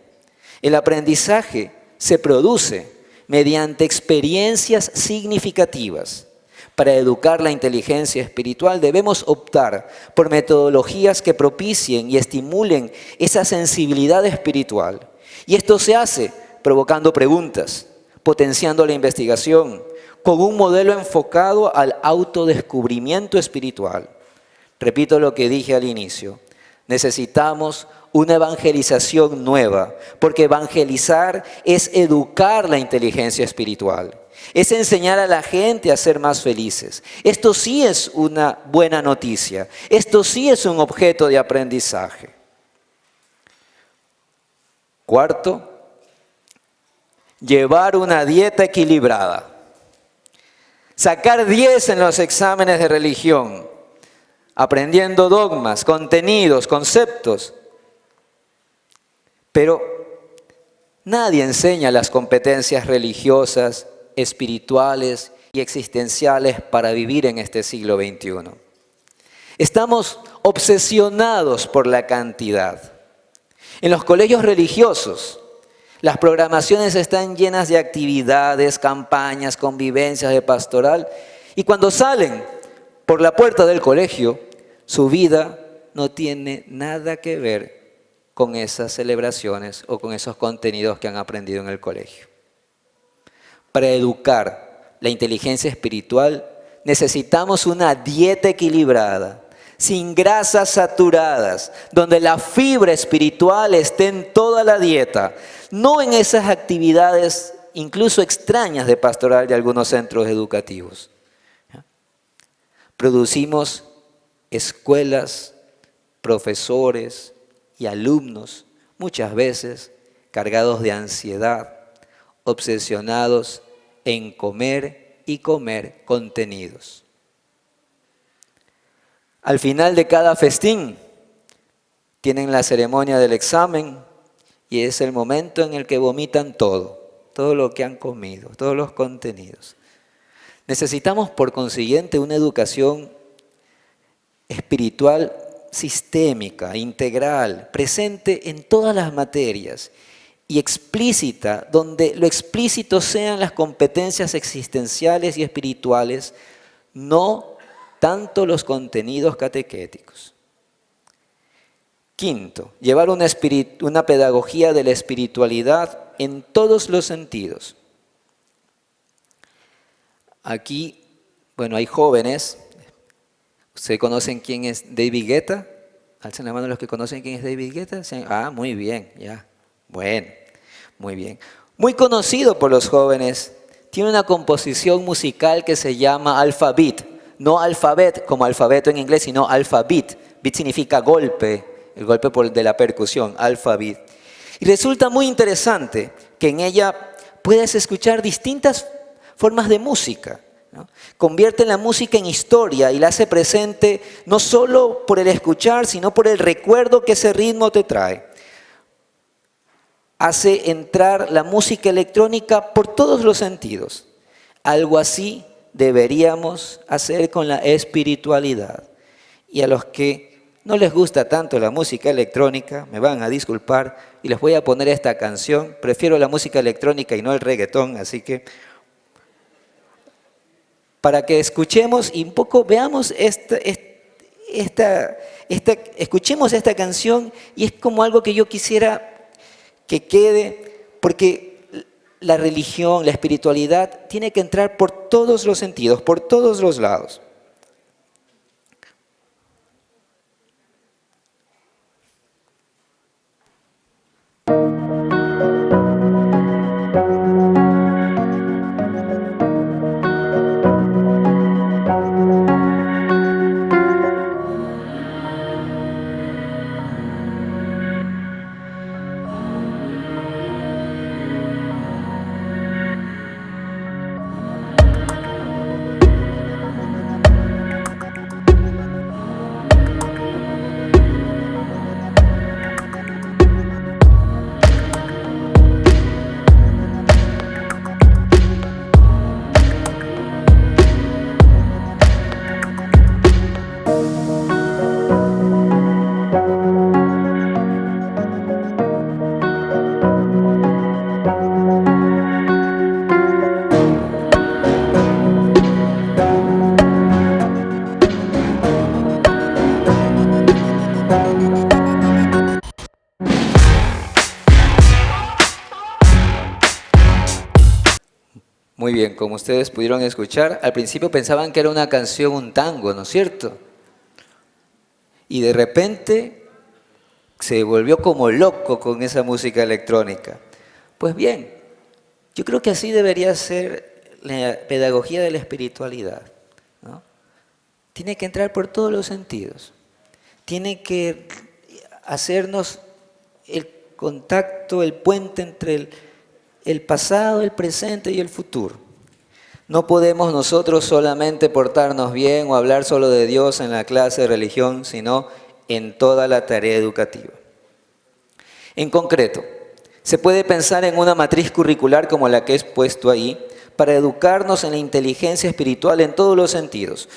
El aprendizaje se produce mediante experiencias significativas. Para educar la inteligencia espiritual debemos optar por metodologías que propicien y estimulen esa sensibilidad espiritual. Y esto se hace provocando preguntas, potenciando la investigación, con un modelo enfocado al autodescubrimiento espiritual. Repito lo que dije al inicio, necesitamos una evangelización nueva, porque evangelizar es educar la inteligencia espiritual, es enseñar a la gente a ser más felices. Esto sí es una buena noticia, esto sí es un objeto de aprendizaje. Cuarto, llevar una dieta equilibrada. Sacar 10 en los exámenes de religión, aprendiendo dogmas, contenidos, conceptos. Pero nadie enseña las competencias religiosas, espirituales y existenciales para vivir en este siglo XXI. Estamos obsesionados por la cantidad. En los colegios religiosos, las programaciones están llenas de actividades, campañas, convivencias de pastoral, y cuando salen por la puerta del colegio, su vida no tiene nada que ver con esas celebraciones o con esos contenidos que han aprendido en el colegio. Para educar la inteligencia espiritual necesitamos una dieta equilibrada, sin grasas saturadas, donde la fibra espiritual esté en toda la dieta, no en esas actividades incluso extrañas de pastoral de algunos centros educativos. Producimos escuelas, profesores y alumnos, muchas veces cargados de ansiedad, obsesionados en comer y comer contenidos. Al final de cada festín tienen la ceremonia del examen y es el momento en el que vomitan todo lo que han comido, todos los contenidos. Necesitamos, por consiguiente, una educación espiritual sistémica, integral, presente en todas las materias y explícita, donde lo explícito sean las competencias existenciales y espirituales, no tanto los contenidos catequéticos. Quinto, llevar una pedagogía de la espiritualidad en todos los sentidos. Aquí, hay jóvenes. ¿Ustedes conocen quién es David Guetta? Alcen la mano los que conocen quién es David Guetta. Ah, muy bien, ya. Bueno, muy bien. Muy conocido por los jóvenes. Tiene una composición musical que se llama alphabet. No alfabet como alfabeto en inglés, sino alphabet. Beat significa golpe, el golpe de la percusión, alphabet. Y resulta muy interesante que en ella puedes escuchar distintas formas de música, ¿no? Convierte la música en historia y la hace presente no solo por el escuchar, sino por el recuerdo que ese ritmo te trae. Hace entrar la música electrónica por todos los sentidos. Algo así deberíamos hacer con la espiritualidad. Y a los que no les gusta tanto la música electrónica, me van a disculpar y les voy a poner esta canción. Prefiero la música electrónica y no el reggaetón, así que para que escuchemos y un poco veamos escuchemos esta canción, y es como algo que yo quisiera que quede, porque la religión, la espiritualidad tiene que entrar por todos los sentidos, por todos los lados. Muy bien, como ustedes pudieron escuchar, al principio pensaban que era una canción, un tango, ¿no es cierto? Y de repente se volvió como loco con esa música electrónica. Pues bien, yo creo que así debería ser la pedagogía de la espiritualidad, ¿no? Tiene que entrar por todos los sentidos. Tiene que hacernos el contacto, el puente entre el pasado, el presente y el futuro. No podemos nosotros solamente portarnos bien o hablar solo de Dios en la clase de religión, sino en toda la tarea educativa. En concreto, se puede pensar en una matriz curricular como la que he puesto ahí, para educarnos en la inteligencia espiritual en todos los sentidos.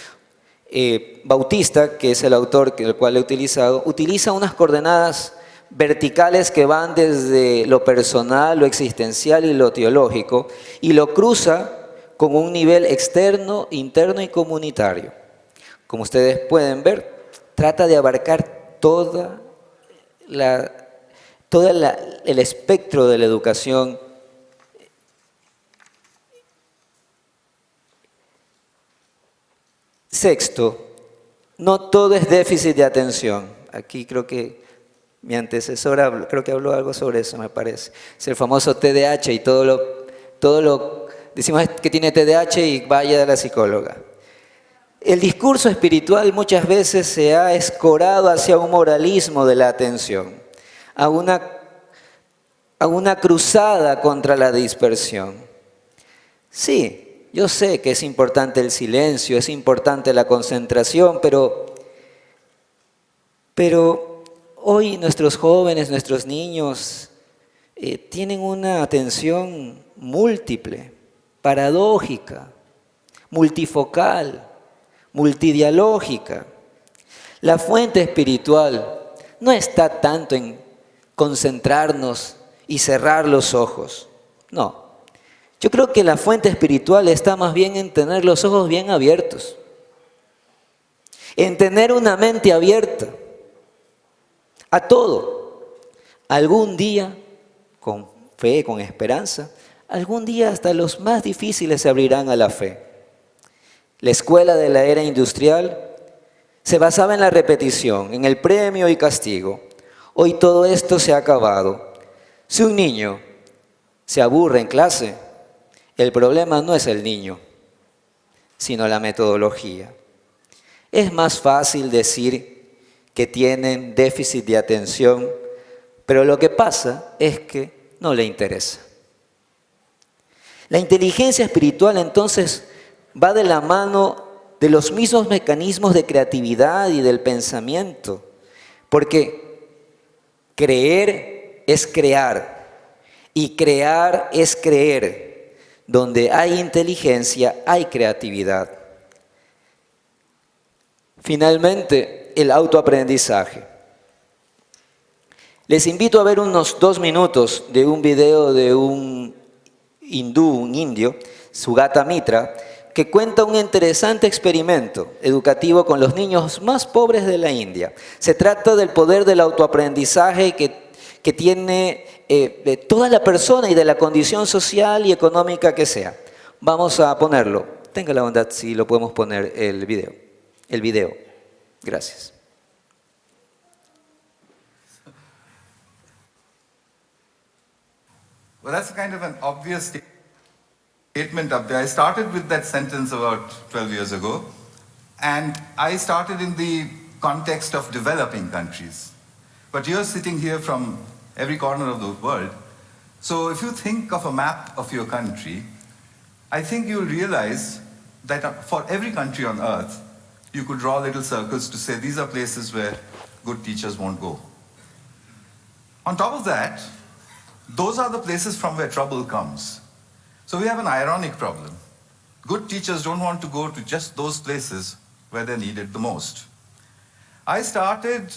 Bautista, que es el autor el cual he utilizado, utiliza unas coordenadas verticales que van desde lo personal, lo existencial y lo teológico, y lo cruza con un nivel externo, interno y comunitario. Como ustedes pueden ver, trata de abarcar todo el espectro de la educación. Sexto, no todo es déficit de atención. Aquí creo que mi antecesora creo que habló algo sobre eso, me parece. Es el famoso TDAH y todo lo decimos que tiene TDAH y vaya a la psicóloga. El discurso espiritual muchas veces se ha escorado hacia un moralismo de la atención, a una cruzada contra la dispersión. Sí, yo sé que es importante el silencio, es importante la concentración, pero hoy nuestros jóvenes, nuestros niños tienen una atención múltiple, paradójica, multifocal, multidialógica. La fuente espiritual no está tanto en concentrarnos y cerrar los ojos. No. Yo creo que la fuente espiritual está más bien en tener los ojos bien abiertos, en tener una mente abierta a todo. Algún día, con fe, con esperanza, algún día hasta los más difíciles se abrirán a la fe. La escuela de la era industrial se basaba en la repetición, en el premio y castigo. Hoy todo esto se ha acabado. Si un niño se aburre en clase, el problema no es el niño, sino la metodología. Es más fácil decir que tienen déficit de atención, pero lo que pasa es que no le interesa. La inteligencia espiritual entonces va de la mano de los mismos mecanismos de creatividad y del pensamiento, porque creer es crear y crear es creer. Donde hay inteligencia, hay creatividad. Finalmente, el autoaprendizaje. Les invito a ver unos 2 minutos de un video de un hindú, un indio, Sugata Mitra, que cuenta un interesante experimento educativo con los niños más pobres de la India. Se trata del poder del autoaprendizaje que tiene de toda la persona y de la condición social y económica que sea. Vamos a ponerlo. Tenga la bondad si lo podemos poner el video. Gracias. Well, that's kind of an obvious statement up there. I started with that sentence about 12 years ago, and I started in the context of developing countries. But you're sitting here from every corner of the world. So if you think of a map of your country, I think you'll realize that for every country on earth, you could draw little circles to say these are places where good teachers won't go. On top of that, those are the places from where trouble comes. So we have an ironic problem. Good teachers don't want to go to just those places where they're needed the most. I started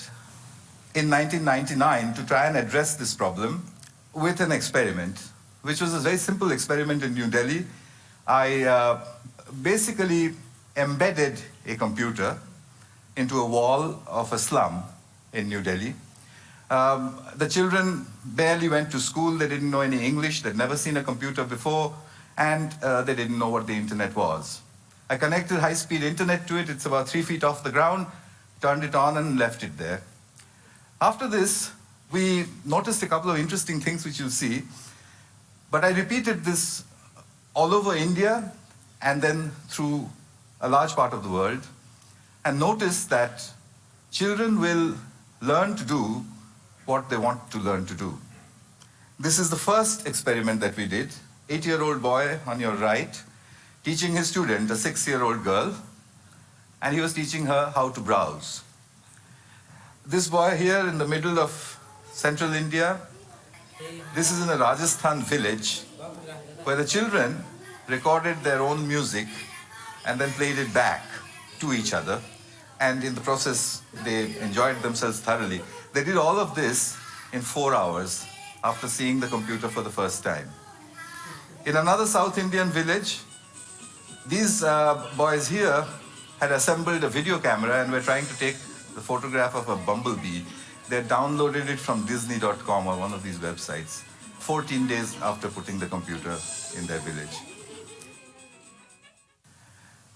in 1999 to try and address this problem with an experiment, which was a very simple experiment in New Delhi. I basically embedded a computer into a wall of a slum in New Delhi. The children barely went to school, they didn't know any English, they'd never seen a computer before, and they didn't know what the internet was. I connected high-speed internet to it. It's about 3 feet off the ground, turned it on and left it there. After this, we noticed a couple of interesting things which you'll see, but I repeated this all over India and then through a large part of the world, and noticed that children will learn to do what they want to learn to do. This is the first experiment that we did. 8-year-old boy on your right, teaching his student, a 6-year-old girl, and he was teaching her how to browse. This boy here in the middle of central India, this is in a Rajasthan village where the children recorded their own music and then played it back to each other. And in the process, they enjoyed themselves thoroughly. They did all of this in 4 hours after seeing the computer for the first time. In another South Indian village, these boys here had assembled a video camera and were trying to take the photograph of a bumblebee. They had downloaded it from Disney.com or one of these websites, 14 days after putting the computer in their village.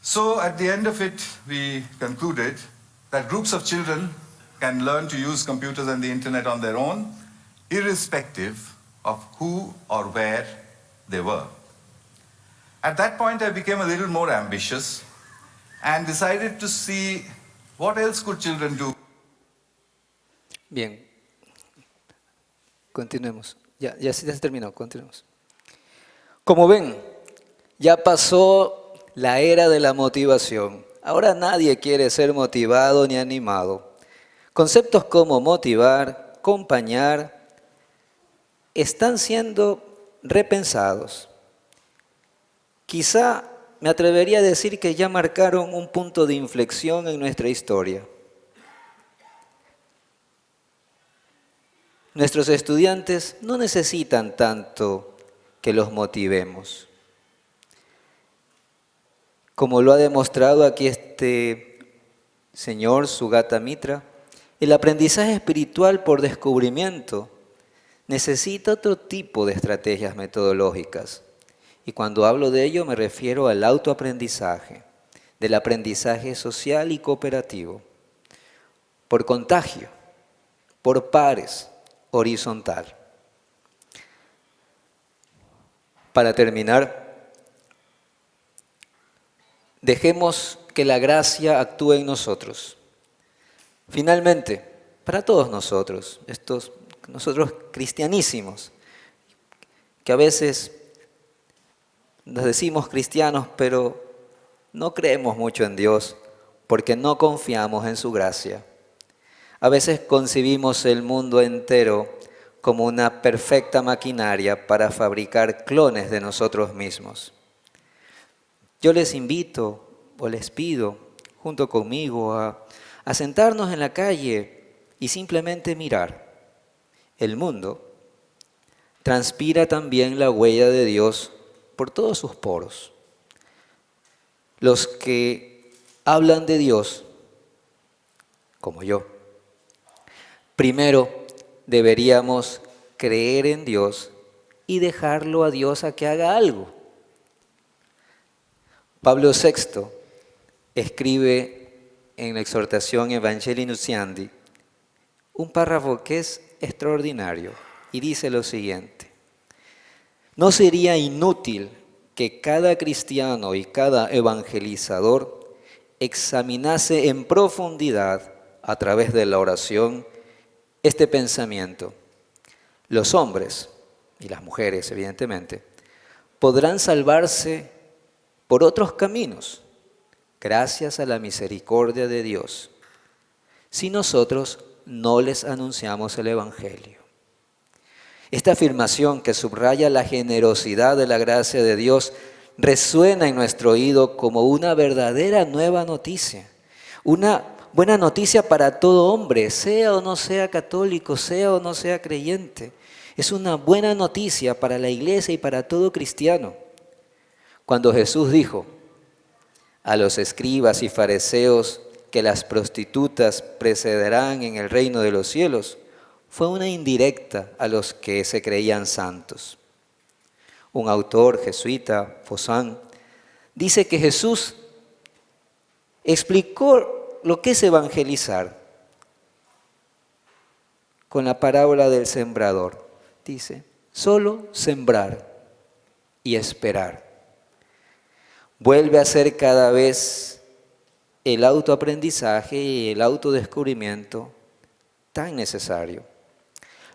So at the end of it, we concluded that groups of children can learn to use computers and the internet on their own, irrespective of who or where they were. At that point, I became a little more ambitious and decided to see what else could children do. Bien, continuemos. Ya se terminó, continuemos. Como ven, ya pasó la era de la motivación. Ahora nadie quiere ser motivado ni animado. Conceptos como motivar, acompañar, están siendo repensados. Quizá me atrevería a decir que ya marcaron un punto de inflexión en nuestra historia. Nuestros estudiantes no necesitan tanto que los motivemos. Como lo ha demostrado aquí este señor Sugata Mitra, el aprendizaje espiritual por descubrimiento necesita otro tipo de estrategias metodológicas. Y cuando hablo de ello me refiero al autoaprendizaje, del aprendizaje social y cooperativo, por contagio, por pares, horizontal. Para terminar, dejemos que la gracia actúe en nosotros. Finalmente, para todos nosotros cristianísimos, que a veces nos decimos cristianos, pero no creemos mucho en Dios porque no confiamos en su gracia. A veces concebimos el mundo entero como una perfecta maquinaria para fabricar clones de nosotros mismos. Yo les invito o les pido, junto conmigo, a sentarnos en la calle y simplemente mirar. El mundo transpira también la huella de Dios por todos sus poros. Los que hablan de Dios, como yo, primero deberíamos creer en Dios y dejarlo a Dios a que haga algo. Pablo VI escribe en la exhortación Evangelii Nunciandi un párrafo que es extraordinario y dice lo siguiente: no sería inútil que cada cristiano y cada evangelizador examinase en profundidad a través de la oración este pensamiento. Los hombres y las mujeres, evidentemente, podrán salvarse por otros caminos, gracias a la misericordia de Dios, si nosotros no les anunciamos el Evangelio. Esta afirmación que subraya la generosidad de la gracia de Dios resuena en nuestro oído como una verdadera nueva noticia, una buena noticia para todo hombre, sea o no sea católico, sea o no sea creyente. Es una buena noticia para la iglesia y para todo cristiano. Cuando Jesús dijo a los escribas y fariseos que las prostitutas precederán en el reino de los cielos, fue una indirecta a los que se creían santos. un autor jesuita, Fosán, dice que Jesús explicó lo que es evangelizar con la parábola del sembrador. Dice, solo sembrar y esperar. Vuelve a ser cada vez el autoaprendizaje y el autodescubrimiento tan necesario.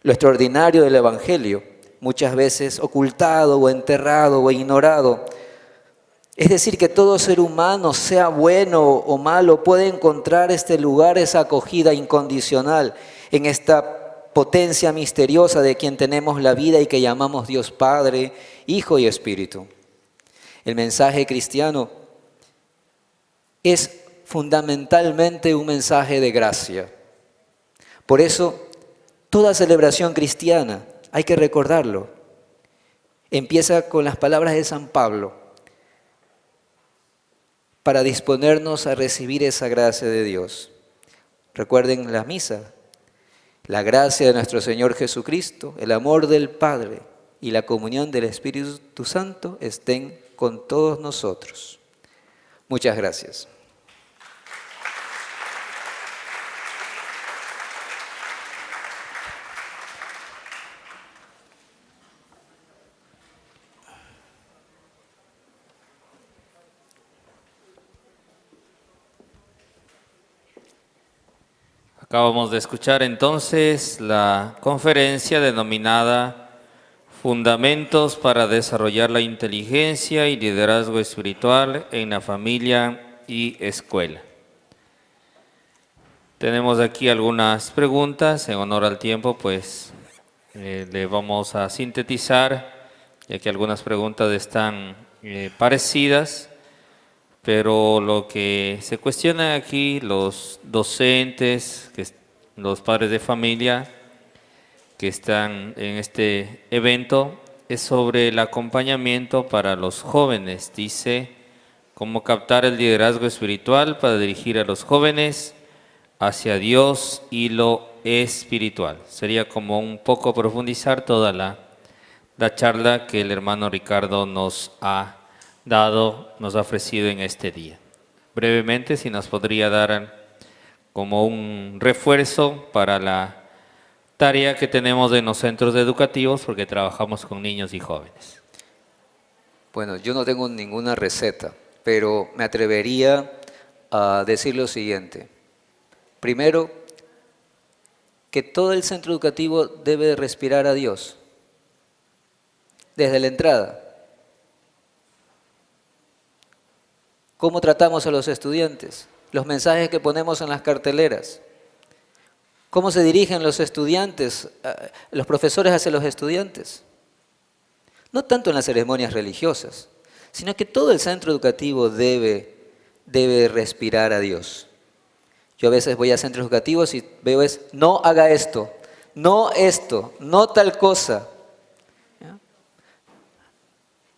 Lo extraordinario del Evangelio, muchas veces ocultado o enterrado o ignorado, es decir, que todo ser humano, sea bueno o malo, puede encontrar este lugar, esa acogida incondicional en esta potencia misteriosa de quien tenemos la vida y que llamamos Dios Padre, Hijo y Espíritu. El mensaje cristiano es fundamentalmente un mensaje de gracia. Por eso, toda celebración cristiana, hay que recordarlo, empieza con las palabras de San Pablo para disponernos a recibir esa gracia de Dios. Recuerden la misa. La gracia de nuestro Señor Jesucristo, el amor del Padre y la comunión del Espíritu Santo estén con todos nosotros. Muchas gracias. Acabamos de escuchar entonces la conferencia denominada Fundamentos para desarrollar la inteligencia y liderazgo espiritual en la familia y escuela. Tenemos aquí algunas preguntas. En honor al tiempo, pues le vamos a sintetizar, ya que algunas preguntas están parecidas. Pero lo que se cuestiona aquí, los docentes, los padres de familia que están en este evento, es sobre el acompañamiento para los jóvenes. Dice, cómo captar el liderazgo espiritual para dirigir a los jóvenes hacia Dios y lo espiritual. Sería como un poco profundizar toda la charla que el hermano Ricardo nos ha ofrecido en este día. Brevemente, si nos podría dar como un refuerzo para la tarea que tenemos en los centros educativos, porque trabajamos con niños y jóvenes. Bueno, yo no tengo ninguna receta, pero me atrevería a decir lo siguiente. Primero, que todo el centro educativo debe respirar a Dios desde la entrada. ¿Cómo tratamos a los estudiantes? Los mensajes que ponemos en las carteleras. ¿Cómo se dirigen los estudiantes, los profesores hacia los estudiantes? No tanto en las ceremonias religiosas, sino que todo el centro educativo debe respirar a Dios. Yo a veces voy a centros educativos y veo no haga esto, no tal cosa. ¿Ya?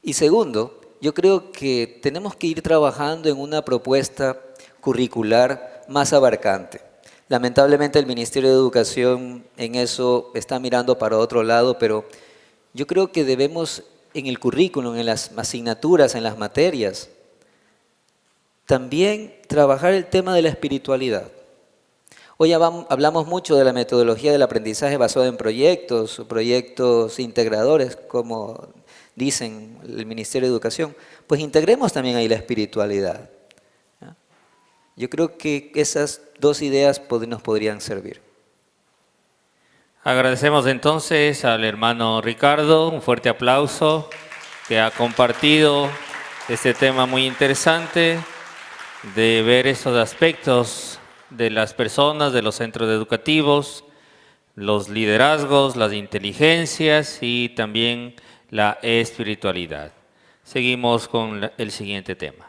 Y segundo, yo creo que tenemos que ir trabajando en una propuesta curricular más abarcante. Lamentablemente el Ministerio de Educación en eso está mirando para otro lado, pero yo creo que debemos en el currículum, en las asignaturas, en las materias, también trabajar el tema de la espiritualidad. Hoy hablamos mucho de la metodología del aprendizaje basado en proyectos integradores, como dicen el Ministerio de Educación. Pues integremos también ahí la espiritualidad. ¿Ya? Yo creo que esas dos ideas nos podrían servir. Agradecemos entonces al hermano Ricardo, un fuerte aplauso, que ha compartido este tema muy interesante de ver esos aspectos de las personas, de los centros educativos, los liderazgos, las inteligencias y también la espiritualidad. Seguimos con el siguiente tema.